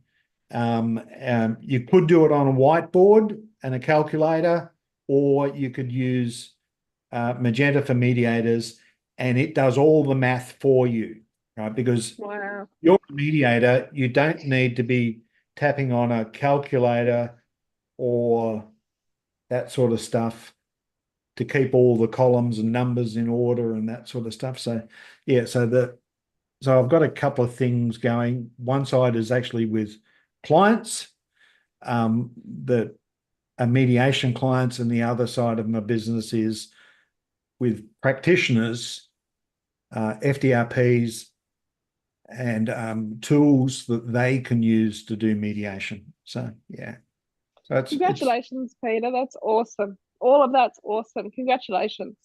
You could do it on a whiteboard and a calculator, or you could use magenta for mediators, and it does all the math for you, right? Because you're a mediator, you don't need to be tapping on a calculator or that sort of stuff to keep all the columns and numbers in order and that sort of stuff. So yeah, so I've got a couple of things going. One side is actually with clients that are mediation clients, and the other side of my business is with practitioners, FDRPs, and tools that they can use to do mediation. So yeah. So congratulations, Peter. That's awesome. All of that's awesome. Congratulations.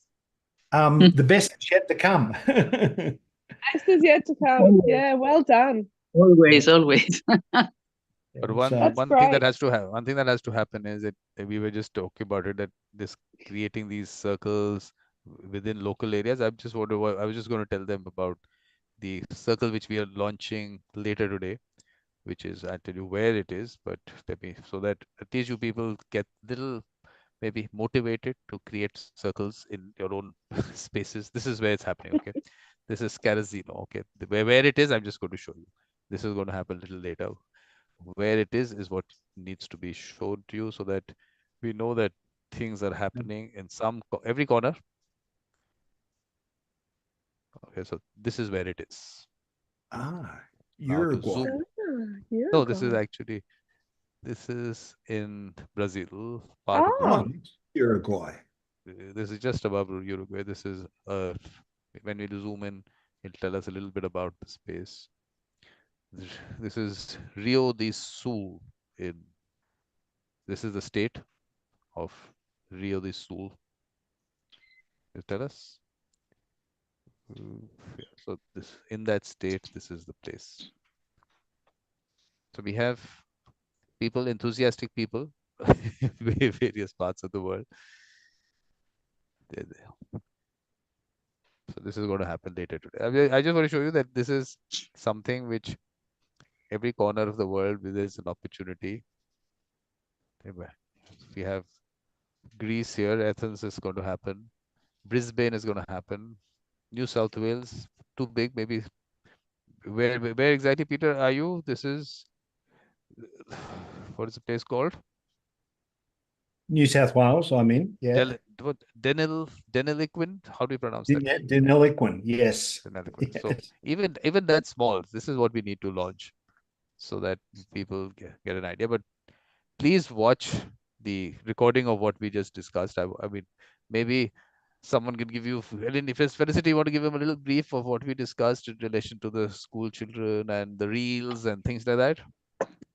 The best is yet to come. Best is yet to come. Yeah, well done. Always. But one thing that has to happen is that we were just talking about it, that this creating these circles within local areas. I was just going to tell them about the circle which we are launching later today, which is, I'll tell you where it is, but so that at least you people get little maybe motivated to create circles in your own spaces. This is where it's happening. Okay. This is Carazinho. Okay. Where it is, I'm just going to show you. This is going to happen a little later. Where it is what needs to be shown to you, so that we know that things are happening in every corner. Okay, so this is where it is. Uruguay. No, this is in Brazil. Uruguay. This is just above Uruguay. This is when we zoom in, it'll tell us a little bit about the space. This is Rio do Sul. This is the state of Rio do Sul. You tell us. So in that state, this is the place. So we have people, enthusiastic people, in various parts of the world. So this is going to happen later today. I just want to show you that this is something which every corner of the world, there's an opportunity. We have Greece here, Athens is going to happen. Brisbane is going to happen. New South Wales, too big, maybe. Where exactly, Peter, are you? This is, what is the place called? New South Wales, I'm in. Yeah. Deniliquin? How do you pronounce that? Deniliquin, yes. Deniliquin. Yes. So even that small, this is what we need to launch, so that people get an idea. But please watch the recording of what we just discussed. I mean, maybe someone can give you, if Felicity, you want to give them a little brief of what we discussed in relation to the school children and the reels and things like that?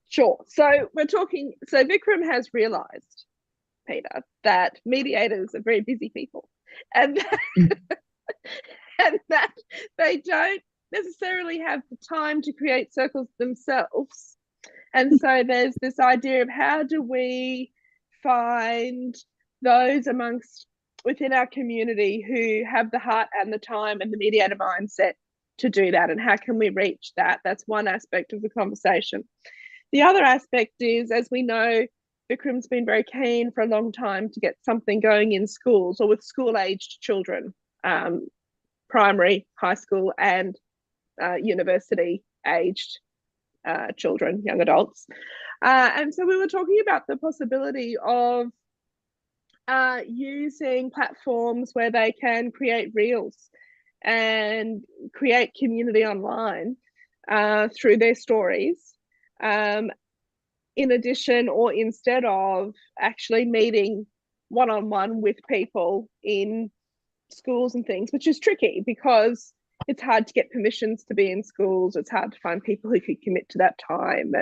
Sure. So Vikram has realized, Peter, that mediators are very busy people, and that they don't necessarily have the time to create circles themselves. And so there's this idea of how do we find those within our community who have the heart and the time and the mediator mindset to do that, and how can we reach that? That's one aspect of the conversation. The other aspect is, as we know, Vikram's been very keen for a long time to get something going in schools or with school-aged children, primary, high school, and university-aged children, young adults. And so we were talking about the possibility of using platforms where they can create reels and create community online through their stories, in addition or instead of actually meeting one-on-one with people in schools and things, which is tricky because it's hard to get permissions to be in schools. It's hard to find people who could commit to that time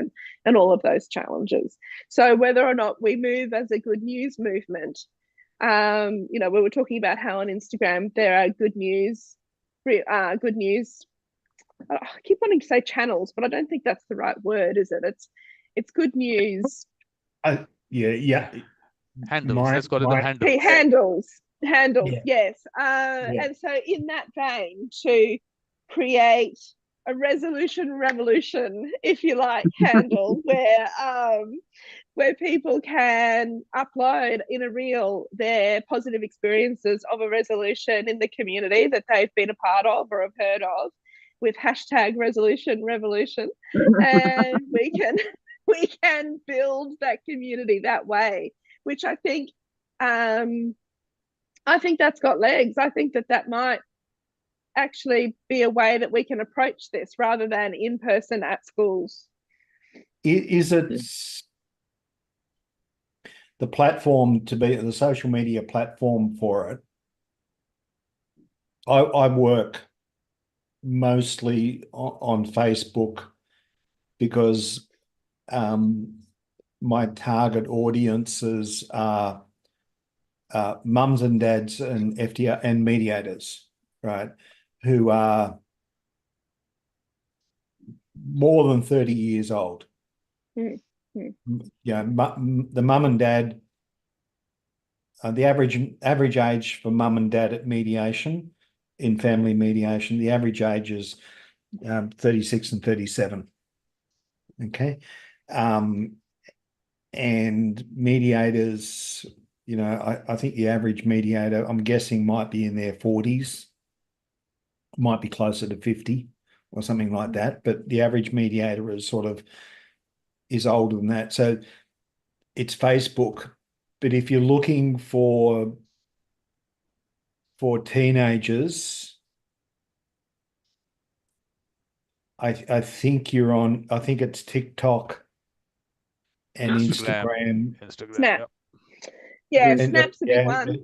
and all of those challenges. So whether or not we move as a good news movement, we were talking about how on Instagram there are good news. I keep wanting to say channels, but I don't think that's the right word, is it? It's good news. Yeah. Handles. Let's call it the handles. Handles, yes. And so in that vein, to create a resolution revolution, if you like, handle where where people can upload in a reel their positive experiences of a resolution in the community that they've been a part of or have heard of, with hashtag resolution revolution, and we can build that community that way, which I think that's got legs. I think that might actually be a way that we can approach this rather than in person at schools. Is it the platform to be the social media platform for it? I work mostly on Facebook because my target audiences are mums and dads and FDR and mediators, right, who are more than 30 years old. Yeah, the mum and dad, the average age for mum and dad at mediation, in family mediation, the average age is 36 and 37. Okay. And mediators, you know, I think the average mediator, I'm guessing, might be in their 40s, might be closer to 50 or something like that. But the average mediator is older than that. So it's Facebook. But if you're looking for teenagers, I think it's TikTok and Instagram. Snap. Yeah, Snap's a big one.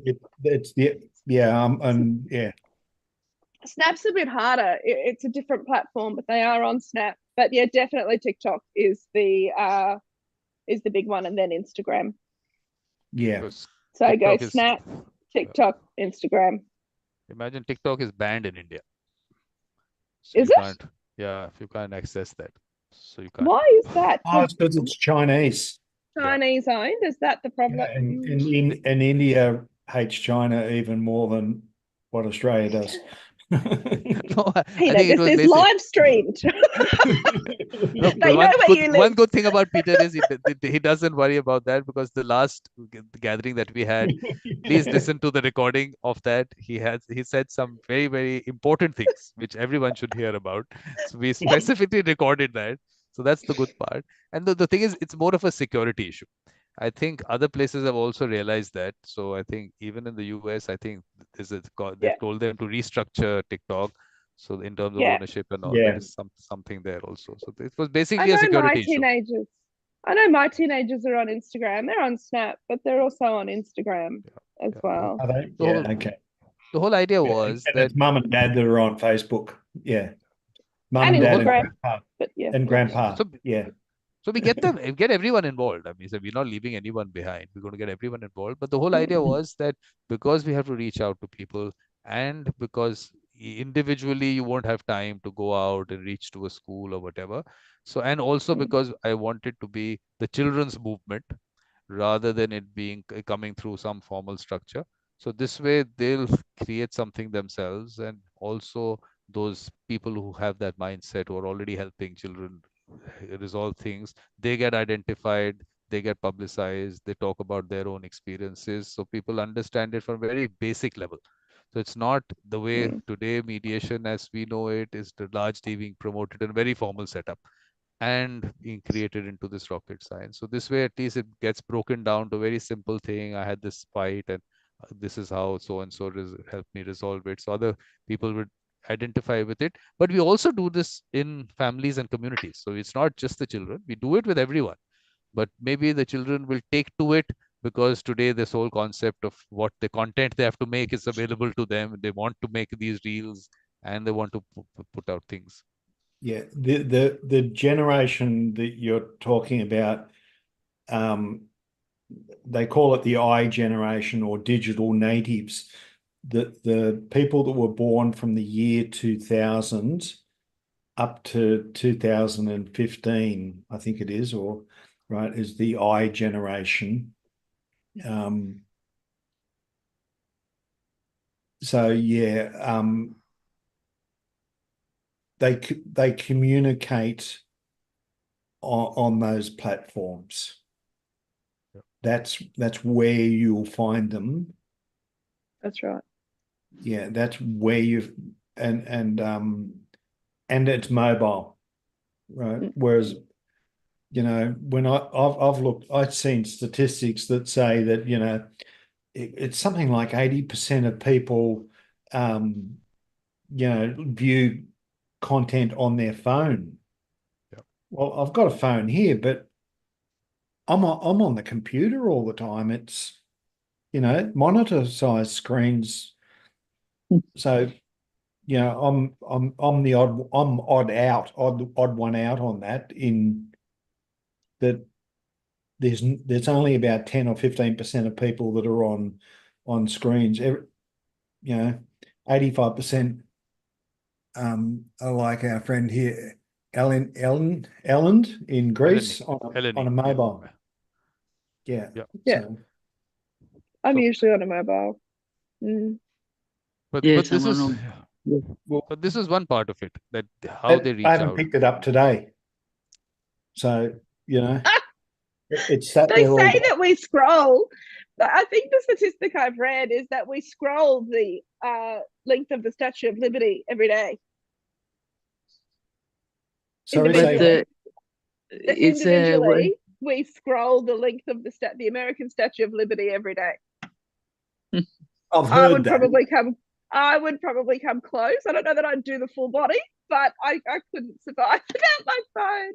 Snap's a bit harder. It's a different platform, but they are on Snap. But yeah, definitely TikTok is the big one, and then Instagram. Yeah. So TikTok go Snap, TikTok, Instagram. Imagine TikTok is banned in India. So is it? Yeah, you can't access that. So you can't. Why is that? Oh, it's because it's Chinese. Chinese owned? Is that the problem? Yeah, and India hates China even more than what Australia does. No, Peter, this is live streamed. No, one good thing about Peter is he doesn't worry about that, because the last gathering that we had, please listen to the recording of that. He said some very, very important things which everyone should hear about. So we specifically recorded that. So that's the good part. And the thing is, it's more of a security issue. I think other places have also realized that. So I think even in the US, I think they've told them to restructure TikTok. So in terms of ownership and all, there is something there also. So it was basically a security issue. I know my teenagers are on Instagram. They're on Snap, but they're also on Instagram as well. Are they? Okay. The whole idea was that it's mum and dad that are on Facebook. Yeah. Mum and dad Instagram, and grandpa. So we get everyone involved. I mean, so we're not leaving anyone behind. We're going to get everyone involved. But the whole idea was that because we have to reach out to people, and because individually you won't have time to go out and reach to a school or whatever. So, and also because I wanted to be the children's movement rather than it being coming through some formal structure. So this way they'll create something themselves, and also those people who have that mindset, who are already helping children resolve things, they get identified, they get publicized, they talk about their own experiences, so people understand it from a very basic level. So it's not the way today mediation as we know it is largely being promoted in a very formal setup and being created into this rocket science. So this way, at least it gets broken down to a very simple thing. I had this fight, and this is how so and so helped me resolve it. So other people would identify with it. But we also do this in families and communities. So it's not just the children. We do it with everyone. But maybe the children will take to it because today this whole concept of what the content they have to make is available to them. They want to make these reels and they want to put out things. Yeah, the generation that you're talking about, they call it the I generation or digital natives. The people that were born from the year 2000 up to 2015, I think it is, or right, is the I generation. So yeah, they communicate on those platforms. that's where you'll find them. That's right. Yeah, that's where you've and it's mobile, right? Whereas, you know, when I've looked, I've seen statistics that say that, you know, it's something like 80% of people, you know, view content on their phone. Yep. Well, I've got a phone here, but I'm on the computer all the time. It's, you know, monitor size screens. So, you know, I'm odd one out on that, in that there's only about 10 or 15% of people that are on screens. You know, 85% are like our friend here, Ellen in Greece, on a mobile. Yeah. Yeah. So, I'm usually on a mobile. But Yes, this is well, but this is one part of it, that how they reach I haven't out. picked it up today. So, you know, it's sat They there all say day. that we scroll. I think the statistic I've read is that we scroll the length of the Statue of Liberty every day. Sorry, individually, we scroll the length of the American Statue of Liberty every day. I've heard that. I would probably come close. I don't know that I'd do the full body, but I couldn't survive without my phone.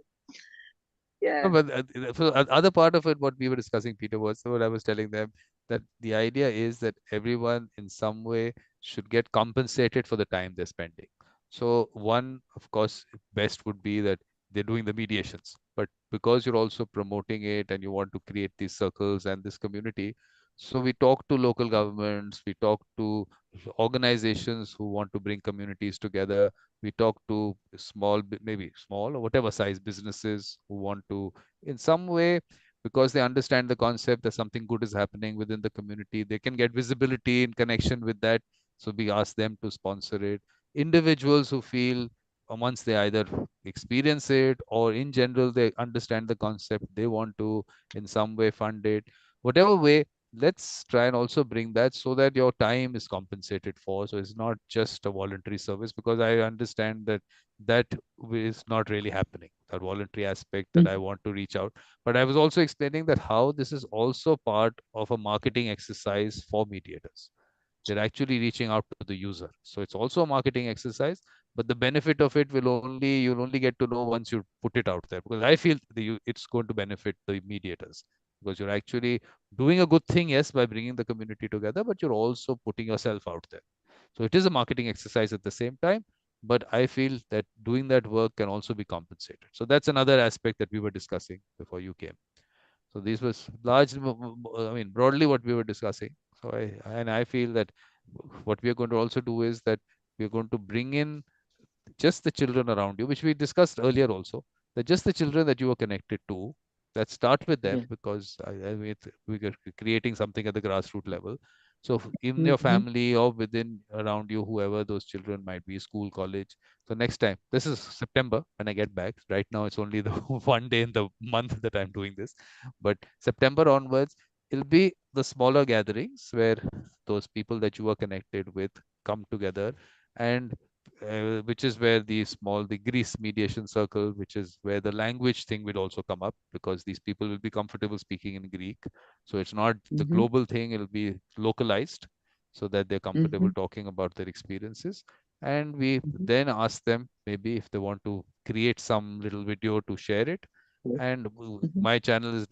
Yeah. No, but for the other part of it, what we were discussing, Peter, was what I was telling them, that the idea is that everyone in some way should get compensated for the time they're spending. So one, of course, best would be that they're doing the mediations, but because you're also promoting it and you want to create these circles and this community, so we talk to local governments, we talk to organizations who want to bring communities together. We talk to maybe small or whatever size businesses who want to, in some way, because they understand the concept that something good is happening within the community, they can get visibility in connection with that. So we ask them to sponsor it. Individuals who feel once they either experience it or in general, they understand the concept, they want to in some way fund it. Whatever way, let's try and also bring that so that your time is compensated for. So it's not just a voluntary service, because I understand that is not really happening, that voluntary aspect that I want to reach out. But I was also explaining that how this is also part of a marketing exercise for mediators. They're actually reaching out to the user. So it's also a marketing exercise, but the benefit of it you'll only get to know once you put it out there, because I feel it's going to benefit the mediators. Because you're actually doing a good thing, yes, by bringing the community together, but you're also putting yourself out there. So it is a marketing exercise at the same time, but I feel that doing that work can also be compensated. So that's another aspect that we were discussing before you came. So this was largely, broadly what we were discussing. So I feel that what we are going to also do is that we're going to bring in just the children around you, which we discussed earlier also, that just the children that you are connected to, let's start with them, because we're creating something at the grassroots level. So in your family or within around you, whoever those children might be, school, college. So next time, this is September when I get back. Right now, it's only the one day in the month that I'm doing this. But September onwards, it'll be the smaller gatherings where those people that you are connected with come together, and which is where the Greece Mediation Circle, which is where the language thing will also come up, because these people will be comfortable speaking in Greek. So it's not the global thing, it'll be localized so that they're comfortable talking about their experiences. And we then ask them maybe if they want to create some little video to share it. And my channel is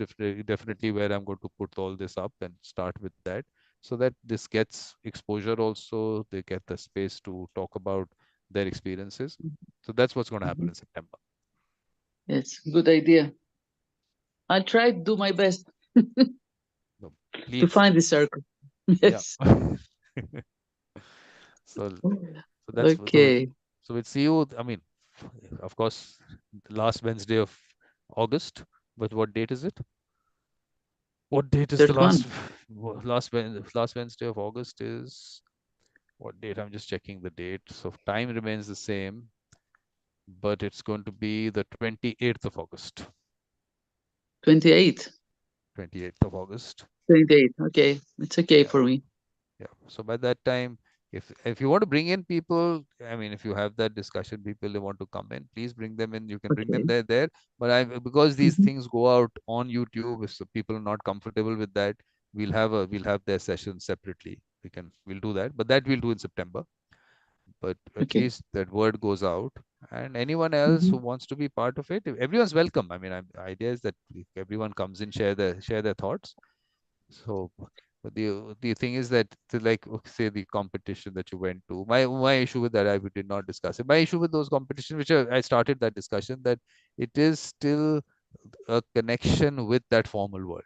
definitely where I'm going to put all this up and start with that, so that this gets exposure also. They get the space to talk about their experiences. So that's what's going to happen in September. Yes, good idea. I'll try to do my best to find the circle. Yes. Yeah. so that's okay. So we'll see you. I mean, of course, the last Wednesday of August. But what date is it? What date is the last Wednesday of August is? What date? I'm just checking the date. So time remains the same, but it's going to be the 28th of August. 28th. 28th of August. 28th. Okay, it's okay for me. Yeah. So by that time, if you want to bring in people, I mean, if you have that discussion, people they want to come in, please bring them in. You can bring them there. But because these things go out on YouTube, if people are not comfortable with that, we'll have their sessions separately. We'll do that, but that we'll do in September. But at least that word goes out, and anyone else who wants to be part of it, everyone's welcome. I mean, the idea is that everyone comes in, share their thoughts. So, but the thing is that like say the competition that you went to, my issue with that I did not discuss it. My issue with those competitions, which I started that discussion, that it is still a connection with that formal world.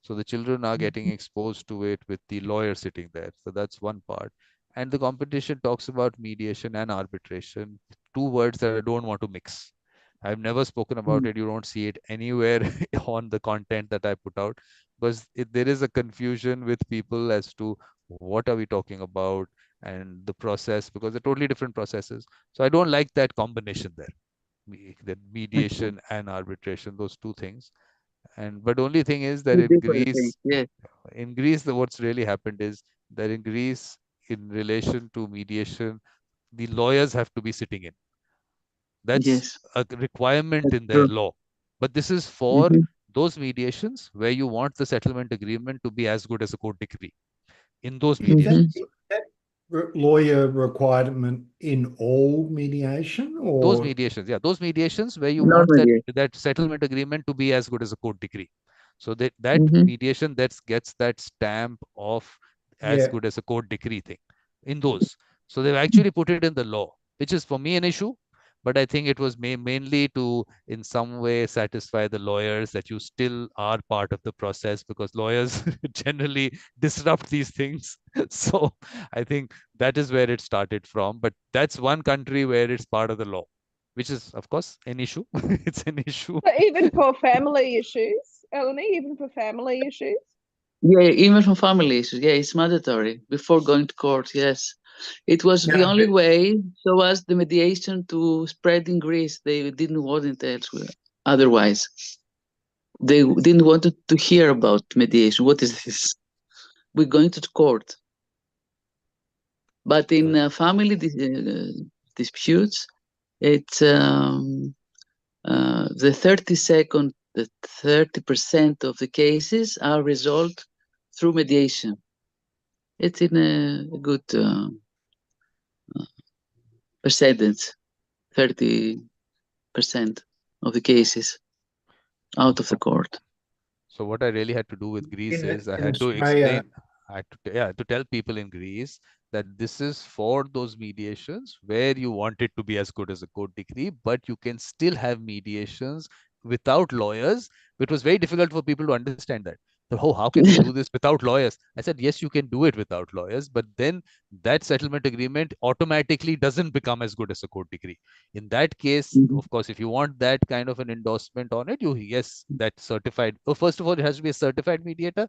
So the children are getting exposed to it with the lawyer sitting there. So that's one part. And the competition talks about mediation and arbitration, two words that I don't want to mix. I've never spoken about it. You don't see it anywhere on the content that I put out, because there is a confusion with people as to what are we talking about and the process, because they're totally different processes. So I don't like that combination there, the mediation and arbitration, those two things. But only thing is that in Greece, what's really happened is that in Greece, in relation to mediation, the lawyers have to be sitting in. That's a requirement in their law. But this is for those mediations where you want the settlement agreement to be as good as a court decree. In those mediations. Is that lawyer requirement in all mediation, or those mediations? Yeah, those mediations where you want that settlement agreement to be as good as a court decree. So that mediation that gets that stamp of as good as a court decree thing in those. So they've actually put it in the law, which is for me an issue. But I think it was mainly to, in some way, satisfy the lawyers that you still are part of the process, because lawyers generally disrupt these things. So I think that is where it started from. But that's one country where it's part of the law, which is, of course, an issue. It's an issue. But even for family issues, Eleni, even for family issues? Yeah, even for family issues. Yeah, it's mandatory before going to court. Yes. It was the only way so as the mediation to spread in Greece. They didn't want it elsewhere. Otherwise, they didn't want to hear about mediation. What is this? We're going to court. But in family disputes, it's the 30% of the cases are resolved through mediation. It's in a good percentage, 30% of the cases out of the court. So what I really had to do with Greece is I had to explain, to tell people in Greece that this is for those mediations where you want it to be as good as a court decree, but you can still have mediations without lawyers. It was very difficult for people to understand that. So, how can we do this without lawyers? I said, yes, you can do it without lawyers, but then that settlement agreement automatically doesn't become as good as a court decree. In that case, of course, if you want that kind of an endorsement on it, that certified. Oh, first of all, it has to be a certified mediator,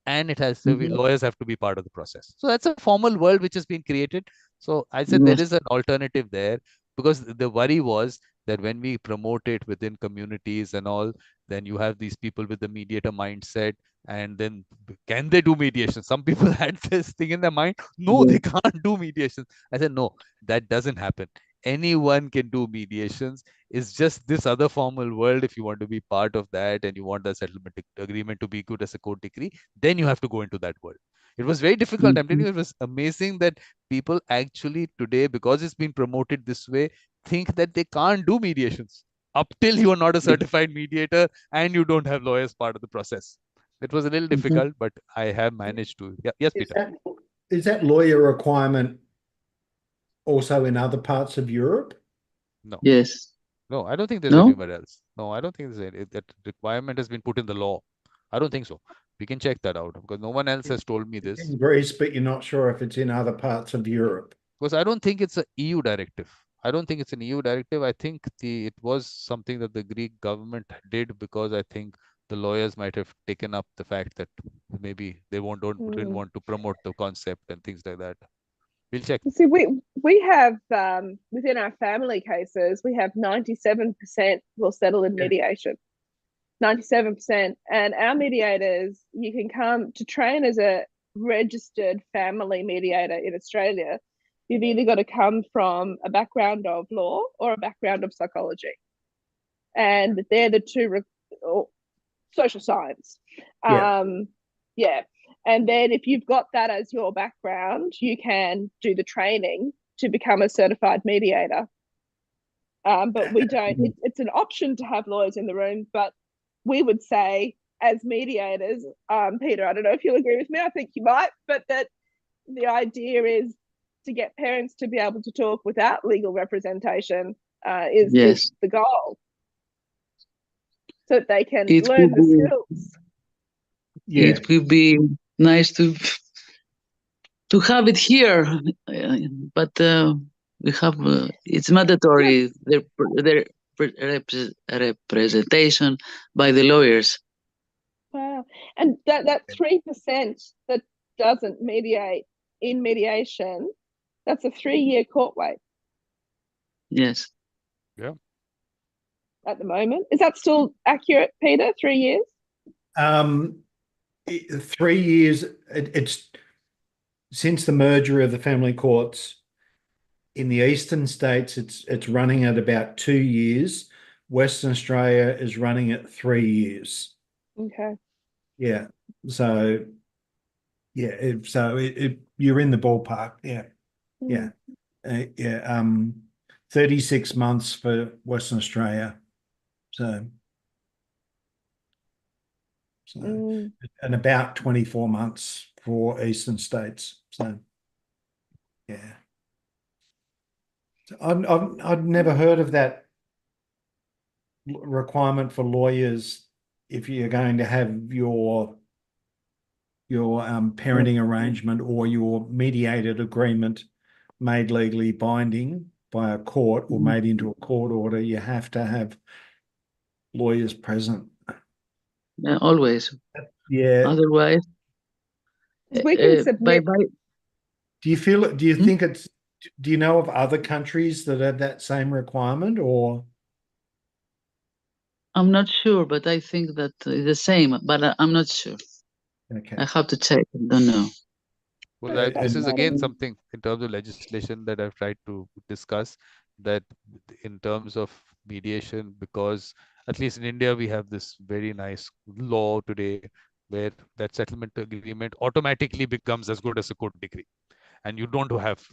and it has to be, lawyers have to be part of the process. So that's a formal world which has been created. So I said there is an alternative there, because the worry was that when we promote it within communities and all, then you have these people with the mediator mindset, and then can they do mediation? Some people had this thing in their mind, no, they can't do mediation. I said, no, that doesn't happen. Anyone can do mediations. It's just this other formal world. If you want to be part of that and you want the settlement agreement to be good as a court decree, then you have to go into that world. It was very difficult. I'm telling you, it was amazing that people actually today, because it's been promoted this way, think that they can't do mediations up till you are not a certified mediator and you don't have lawyers part of the process. It was a little difficult, but I have managed to. Yeah, yes, Peter. Is that lawyer requirement also in other parts of Europe? No. Yes. No, I don't think there's anywhere else. No, I don't think that requirement has been put in the law. I don't think so. We can check that out, because no one else has told me this. In Greece, but you're not sure if it's in other parts of Europe. Because I don't think it's an EU directive. I don't think it's an EU directive. I think it was something that the Greek government did, because I think the lawyers might have taken up the fact that maybe they didn't want to promote the concept and things like that. We'll check. See, we have within our family cases, we have 97% will settle in mediation. 97%. And our mediators, you can come to train as a registered family mediator in Australia. You've either got to come from a background of law or a background of psychology. And they're the two, or social science. Yeah. And then if you've got that as your background, you can do the training to become a certified mediator. But we don't, it's an option to have lawyers in the room, but we would say as mediators, Peter, I don't know if you'll agree with me, I think you might, but that the idea is to get parents to be able to talk without legal representation is the goal. So that they can learn the skills. Yeah. It will be nice to have it here, but we have it's mandatory their representation by the lawyers. Wow, and that 3% that doesn't mediate in mediation, that's a 3-year court wait. Yes. Yeah. At the moment, is that still accurate, Peter? 3 years? 3 years. It's since the merger of the family courts in the eastern states, it's running at about 2 years. Western Australia is running at 3 years. Okay. Yeah. So yeah. You're in the ballpark. Yeah. Yeah. 36 months for Western Australia. So and about 24 months for eastern states. So yeah. So I'd never heard of that requirement for lawyers if you're going to have your parenting arrangement or your mediated agreement made legally binding by a court or made into a court order. You have to have lawyers present. Yeah, always. Yeah. Otherwise, we can submit. Do you think it's? Do you know of other countries that have that same requirement, or? I'm not sure, but I think that it's the same. But I'm not sure. Okay. I have to check. I don't know. Well, this is again something in terms of legislation that I've tried to discuss, that in terms of mediation, because at least in India, we have this very nice law today where that settlement agreement automatically becomes as good as a court decree. And you don't have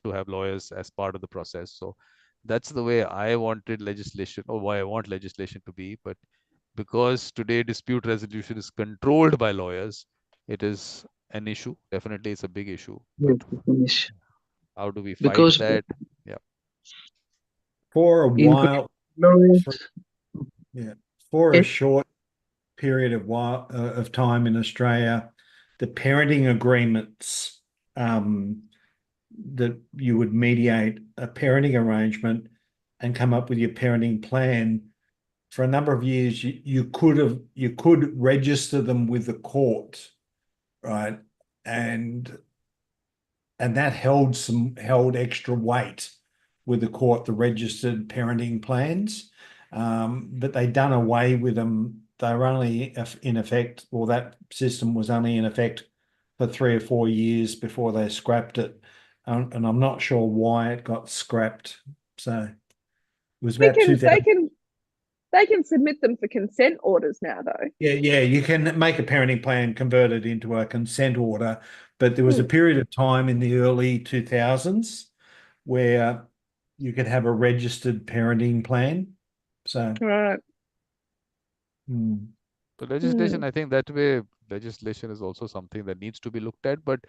to have lawyers as part of the process. So that's the way I wanted legislation, or why I want legislation to be. But because today dispute resolution is controlled by lawyers, it is an issue. Definitely, it's a big issue. Yes, it's an issue. How do we fight that? Yeah. For a while, for a short period of time in Australia, the parenting agreements that you would mediate a parenting arrangement and come up with your parenting plan. For a number of years, you could register them with the court, right? And that held extra weight with the court, the registered parenting plans, but they done away with them. They were only in effect, or that system was only in effect for 3 or 4 years before they scrapped it. And I'm not sure why it got scrapped. So it was about 2000. They can submit them for consent orders now, though. Yeah, you can make a parenting plan, convert it into a consent order, but there was a period of time in the early 2000s where you could have a registered parenting plan. So right. So legislation, I think that way, legislation is also something that needs to be looked at, but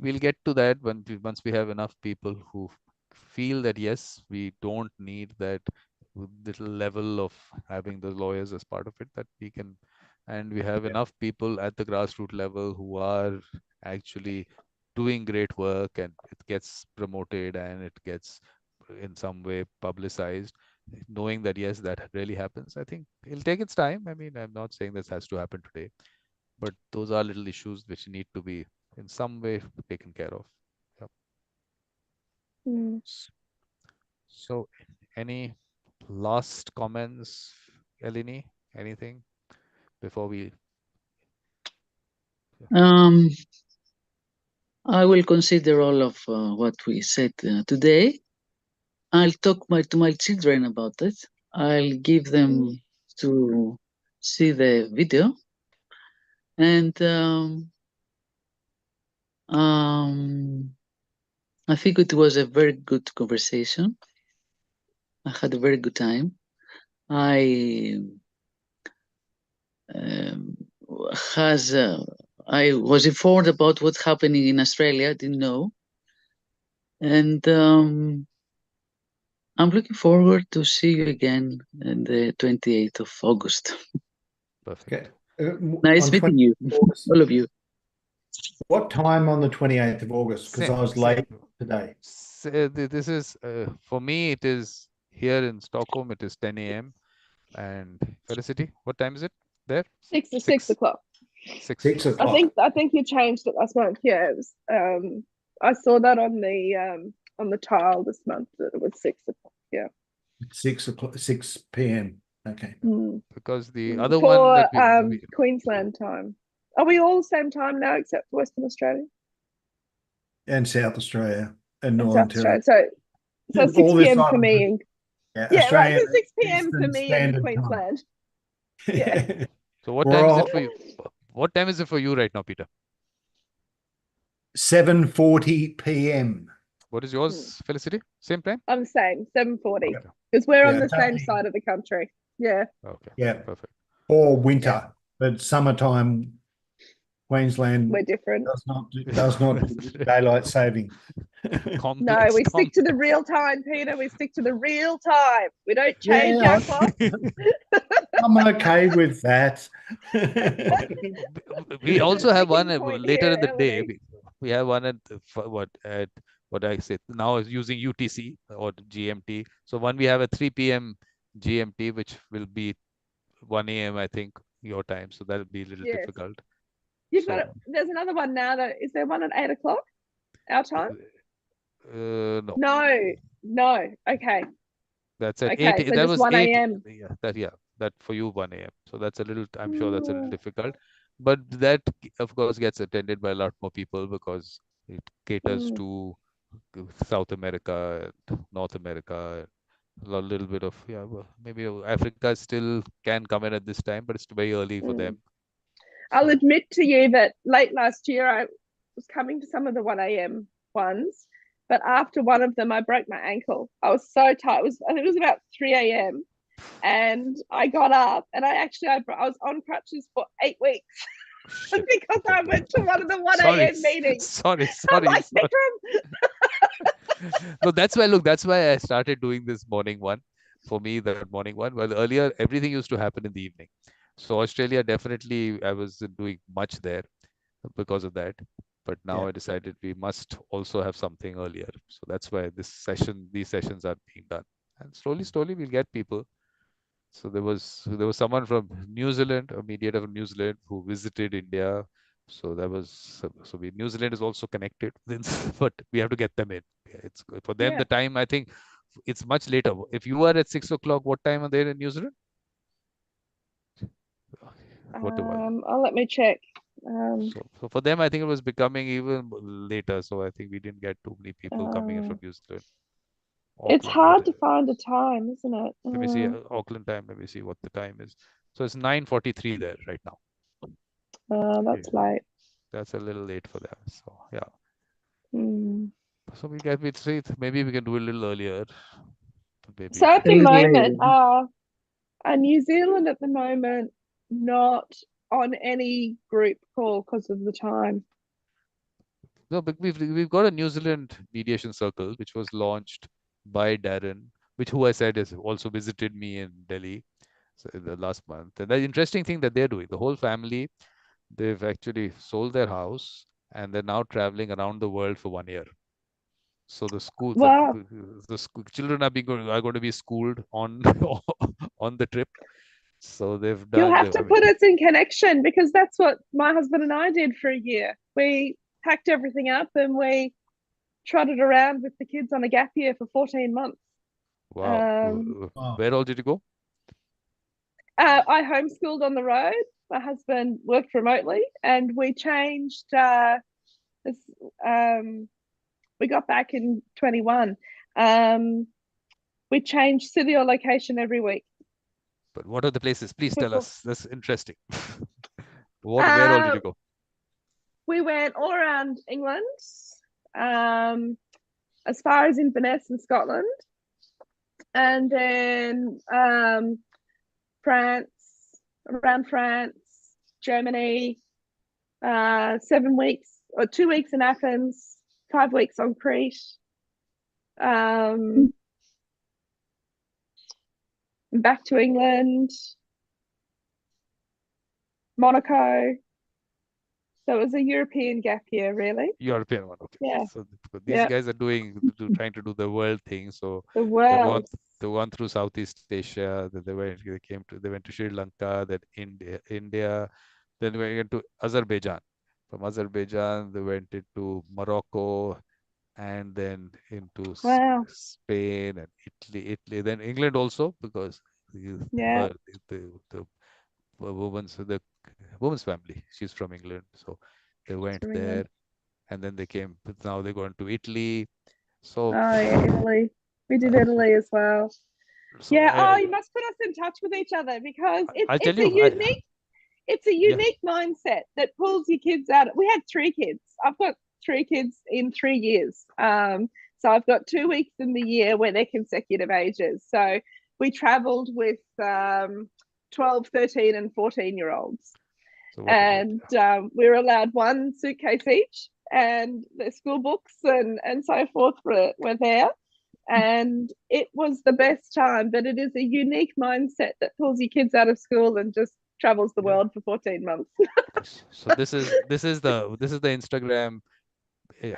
we'll get to that once we have enough people who feel that, yes, we don't need that little level of having the lawyers as part of it, that we can, and we have enough people at the grassroots level who are actually doing great work, and it gets promoted and it gets in some way publicized, knowing that, yes, that really happens. I think it'll take its time. I mean, I'm not saying this has to happen today, but those are little issues which need to be in some way taken care of. Yep. So any last comments, Eleni? Anything? before we? I will consider all of what we said today. I'll talk to my children about it. I'll give them to see the video. And I think it was a very good conversation. I had a very good time. I was informed about what's happening in Australia. I didn't know. And I'm looking forward to see you again on the 28th of August. Perfect. Okay. Nice meeting you, all of you. What time on the 28th of August? Because I was late today. This is, for me, it is here in Stockholm, it is 10 a.m. And Felicity, what time is it there? 6 o'clock. 6 o'clock. I think you changed it last month. Yeah, it was, I saw that on the tile this month that it was 6 o'clock. Yeah. 6 o'clock, 6 p.m. Okay. Because the other for, one that Queensland time. Are we all the same time now except for Western Australia? And South Australia and Northern Australia. Territory. So 6 p.m. for me. Yeah, right. So 6 p.m. for me in Queensland. Yeah. So what time is it for you? What time is it for you right now, Peter? 7:40 p.m. What is yours, Felicity? Same time? I'm the same, 7:40. Because we're on the same side of the country. Yeah. Okay. Yeah. Perfect. Or winter, but summertime, Queensland we're different. Does not do daylight saving. No, we stick to the real time, Peter. We stick to the real time. We don't change our clock. I'm okay with that. We also have one later in the day. We have one at what I said now is using UTC or GMT. So one we have at 3 p.m. GMT, which will be 1 a.m. I think your time. So that'll be a little difficult. You've got there's another one now. Is there one at 8 o'clock? Our time? No. Okay. That's at 8. So that was 1 8 a.m. That for you 1 a.m. So that's a little. I'm sure that's a little difficult, but that of course gets attended by a lot more people because it caters to South America, North America, a little bit of maybe Africa still can come in at this time, but it's very early for them. I'll admit to you that late last year I was coming to some of the 1 a.m. ones, but after one of them I broke my ankle. I was so tired. I think it was about 3 a.m. and I got up and I was on crutches for 8 weeks because I went to one of the 1 a.m. meetings. Sorry. Like, No, that's why I started doing this morning one. For me, the morning one. Well, earlier everything used to happen in the evening. So Australia, definitely I was doing much there because of that. But now I decided we must also have something earlier. So that's why these sessions are being done. And slowly we'll get people. So there was someone from New Zealand, a mediator from New Zealand who visited India. So New Zealand is also connected, but we have to get them in. It's for them the time. I think it's much later. If you are at 6 o'clock, what time are they in New Zealand? I'll let me check. So for them, I think it was becoming even later. So I think we didn't get too many people coming in from New Zealand. Auckland, it's hard to find a time, isn't it? Let me see Auckland time. Let me see what the time is. So it's 9:43 there right now. That's late. That's a little late for them. So So we see maybe we can do a little earlier. Maybe. So at the moment, New Zealand at the moment not on any group call because of the time. No, but we've got a New Zealand Mediation Circle which was launched by Darren, who I said has also visited me in Delhi the last month. And the interesting thing that they're doing, the whole family, they've actually sold their house and they're now traveling around the world for 1 year. So the school, the children are going to be schooled on on the trip. So they've done. You'll have to put us in connection because that's what my husband and I did for a year. We packed everything up and we trotted around with the kids on a gap year for 14 months. Wow. Where all did you go? I homeschooled on the road. my husband worked remotely, and we changed. We got back in 21. We changed city or location every week. But what are the places? Please tell us. That's interesting. Where all did you go? We went all around England, as far as Inverness in Scotland, and then France, around France, Germany, 7 weeks or 2 weeks in Athens, 5 weeks on Crete. Back to England, Monaco. So it was a European gap year, really. European one, okay. Yeah. So these guys are trying to do the world thing. So the world. They went through Southeast Asia. They went to Sri Lanka, then India, then they went to Azerbaijan. From Azerbaijan, they went into Morocco, and then into Spain and Italy, then England also, because the woman's family, she's from England, so they went there, and then they came. But now they're going to Italy. So Italy. We did Italy as well. So you must put us in touch with each other, because it's a unique mindset that pulls your kids out. We had 3 kids. I've got 3 kids in 3 years. So I've got 2 weeks in the year where they're consecutive ages. So we traveled with 12, 13 and 14-year-olds. And we were allowed 1 suitcase each, and the school books and so forth were there. And it was the best time, but it is a unique mindset that pulls your kids out of school and just travels the world for 14 months. So this is the Instagram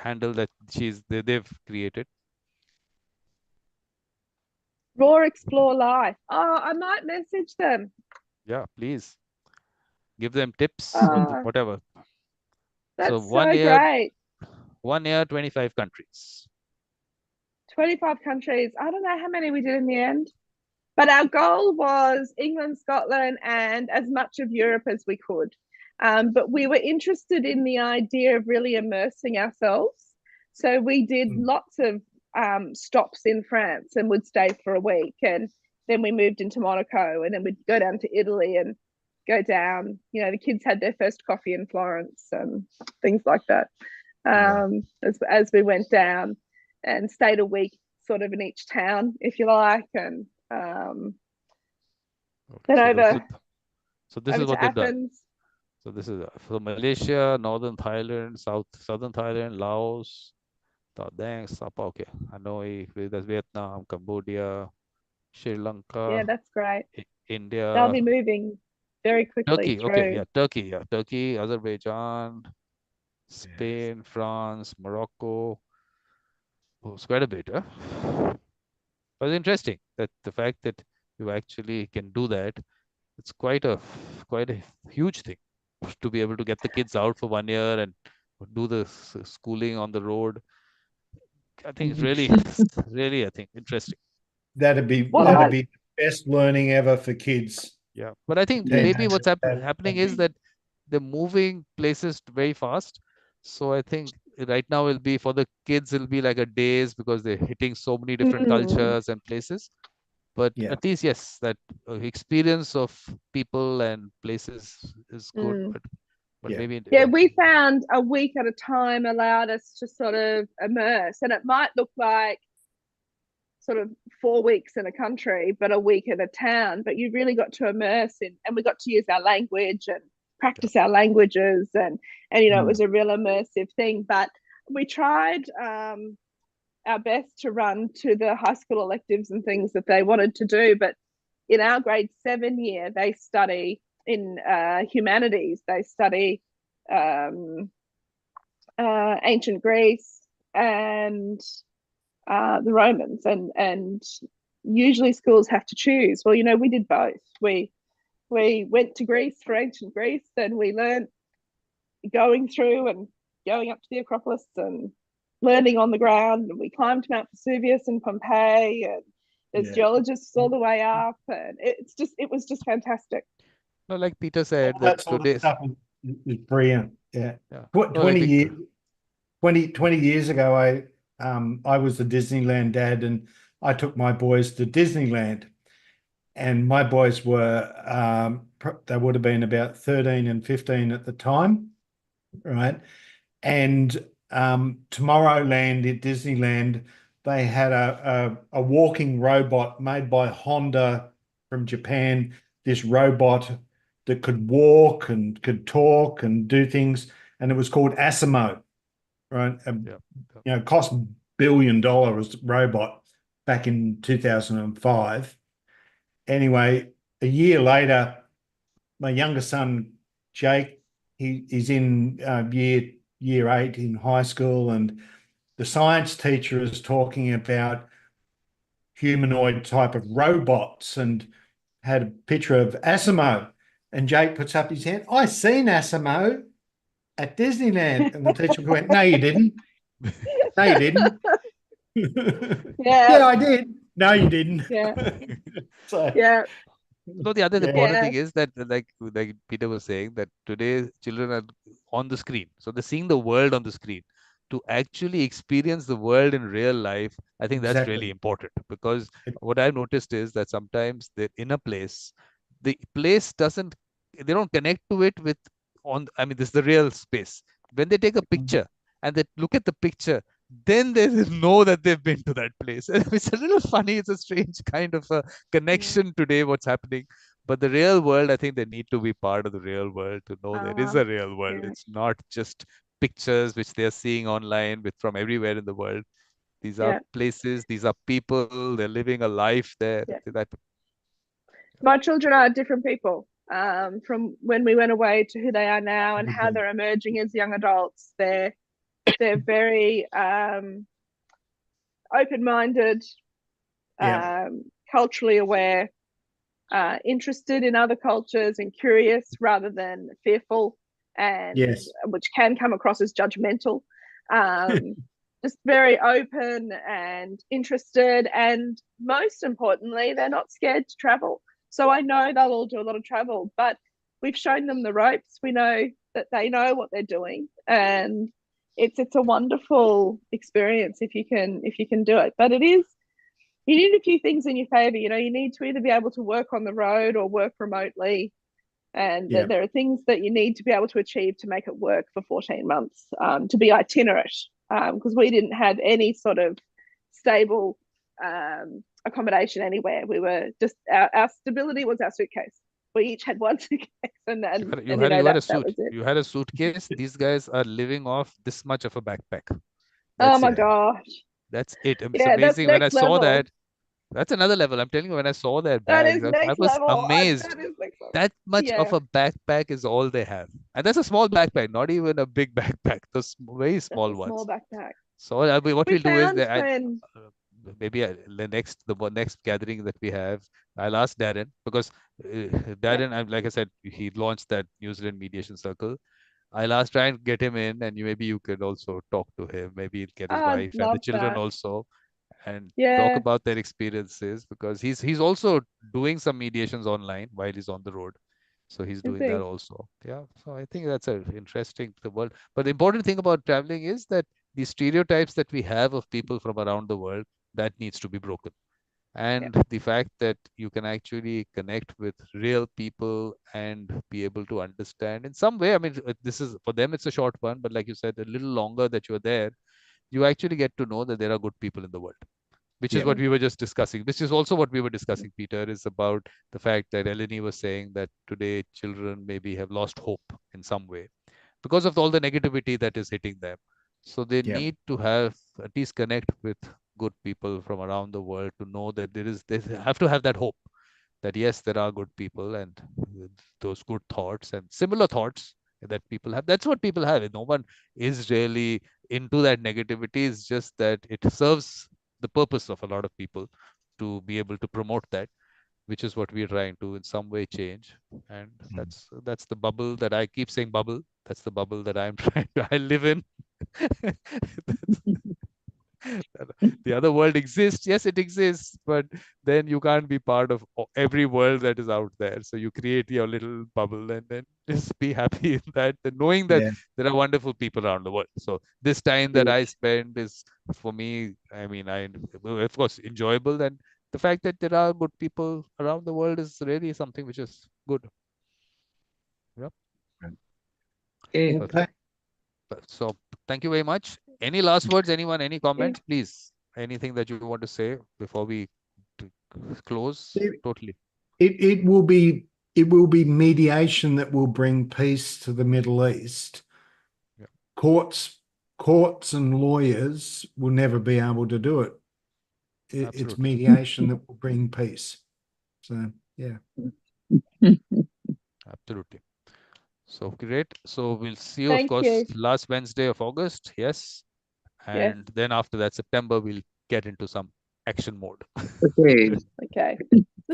handle that they've created. Raw Explore Life. I might message them. Yeah, please give them tips or whatever. That's so 1 year, great. 1 year, 25 countries. 25 countries. I don't know how many we did in the end, but our goal was England, Scotland, and as much of Europe as we could. But we were interested in the idea of really immersing ourselves. So we did lots of stops in France and would stay for a week. And then we moved into Monaco, and then we'd go down to Italy and go down. You know, the kids had their first coffee in Florence and things like that as we went down, and stayed a week sort of in each town, if you like. And then over. So this is what they've done. So this is for Malaysia, Northern Thailand, Southern Thailand, Laos, okay, Hanoi, there's Vietnam, Cambodia, Sri Lanka. Yeah, that's great. India. They'll be moving very quickly. Turkey, Turkey, Azerbaijan, Spain, France, Morocco. Oh, it's quite a bit, huh? It was interesting that the fact that you actually can do that. It's quite a huge thing to be able to get the kids out for 1 year and do the schooling on the road. I think it's really, I think, interesting. That'd be the best learning ever for kids. Yeah, but I think maybe what's happening is that they're moving places very fast. So I think right now will be for the kids, it'll be like a days, because they're hitting so many different cultures and places. But at least, yes, that experience of people and places is good. But maybe we found a week at a time allowed us to sort of immerse, and it might look like sort of 4 weeks in a country, but a week in a town. But you really got to immerse in, and we got to use our language and practice our languages, and you know, it was a real immersive thing. But we tried our best to run to the high school electives and things that they wanted to do. But in our grade 7 year, they study in humanities. They study ancient Greece and the Romans, and usually schools have to choose. Well, you know, we did both. We went to Greece for ancient Greece, then we learned going through and going up to the Acropolis and learning on the ground, and we climbed Mount Vesuvius in Pompeii, and there's geologists all the way up, and it was just fantastic. No, like Peter said, that sort of stuff is brilliant. Yeah. 20 years ago, I was the Disneyland dad, and I took my boys to Disneyland, and my boys were they would have been about 13 and 15 at the time, right? And Tomorrowland at Disneyland, they had a walking robot made by Honda from Japan. This robot that could walk and could talk and do things, and it was called Asimo, right? Cost $1 billion robot back in 2005. Anyway, a year later, my younger son Jake, he's in year 8 in high school, and the science teacher is talking about humanoid type of robots and had a picture of Asimo. And Jake puts up his hand. I seen Asimo at Disneyland. And the teacher went, no, you didn't. No, you didn't. Yeah, I did. No, you didn't. Yeah. So, yeah. No, the other important thing is that, like Peter was saying, that today children are on the screen. So they're seeing the world on the screen. To actually experience the world in real life, I think that's really important, because what I've noticed is that sometimes they're in a place, the place they don't connect to it with this is the real space. When they take a picture and they look at the picture, then they know that they've been to that place. It's a little funny. It's a strange kind of a connection today, what's happening. But the real world, I think they need to be part of the real world to know there is a real world. It's not just pictures which they're seeing online from everywhere in the world. These are places, these are people, they're living a life there. My children are different people from when we went away to who they are now and how they're emerging as young adults. They're very open-minded, culturally aware, interested in other cultures and curious rather than fearful, and which can come across as judgmental. Just very open and interested, and most importantly, they're not scared to travel. So I know they'll all do a lot of travel, but we've shown them the ropes. We know that they know what they're doing, and it's a wonderful experience if you can do it. But you need a few things in your favor. You need to either be able to work on the road or work remotely, and there are things that you need to be able to achieve to make it work for 14 months, to be itinerant, because we didn't have any sort of stable accommodation anywhere. We were just, our stability was our suitcase. We each had one suitcase, and you had a suit. You had a suitcase. These guys are living off this much of a backpack. Oh my gosh. That's it. It's amazing. When I saw that, that's another level. I'm telling you, when I saw their bags, I was amazed. That much of a backpack is all they have. And that's a small backpack, not even a big backpack. Those very small ones. Small backpack. So what we'll do is maybe the next gathering that we have, I'll ask Darren, because Darren, like I said, he launched that New Zealand Mediation Circle. I'll try and get him in, and maybe you could also talk to him. Maybe he'll get his wife and the children also, and talk about their experiences, because he's also doing some mediations online while he's on the road. So he's doing that also. Yeah. So I think that's interesting to the world. But the important thing about traveling is that the stereotypes that we have of people from around the world, that needs to be broken. And the fact that you can actually connect with real people and be able to understand in some way. I mean, this is for them, it's a short one, but like you said, a little longer that you're there, you actually get to know that there are good people in the world, which is what we were just discussing. This is also what we were discussing, Peter, is about the fact that Eleni was saying that today children maybe have lost hope in some way because of all the negativity that is hitting them. So they need to have at least connect with good people from around the world to know that they have to have that hope that yes, there are good people and those good thoughts and similar thoughts that people have. That's what people have. No one is really into that negativity. It's just that it serves the purpose of a lot of people to be able to promote that, which is what we're trying to in some way change. And that's the bubble that I keep saying bubble. That's the bubble that I'm trying to, I live in. The other world exists. Yes, it exists, but then you can't be part of every world that is out there. So you create your little bubble and then just be happy in that, knowing that there are wonderful people around the world. So this time that I spend is, for me, I mean, of course, enjoyable. And the fact that there are good people around the world is really something which is good. Yeah. Okay. So thank you very much. Any last words, anyone, any comments, please? Anything that you want to say before we close? Totally. It will be mediation that will bring peace to the Middle East. Yeah. Courts and lawyers will never be able to do it. It's mediation that will bring peace. So yeah. Absolutely. So great. So we'll see you, Thank of course, you. last Wednesday of August. Yes. And then after that, September, we'll get into some action mode. Okay. Okay.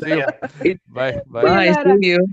See you. Bye. Bye. See you.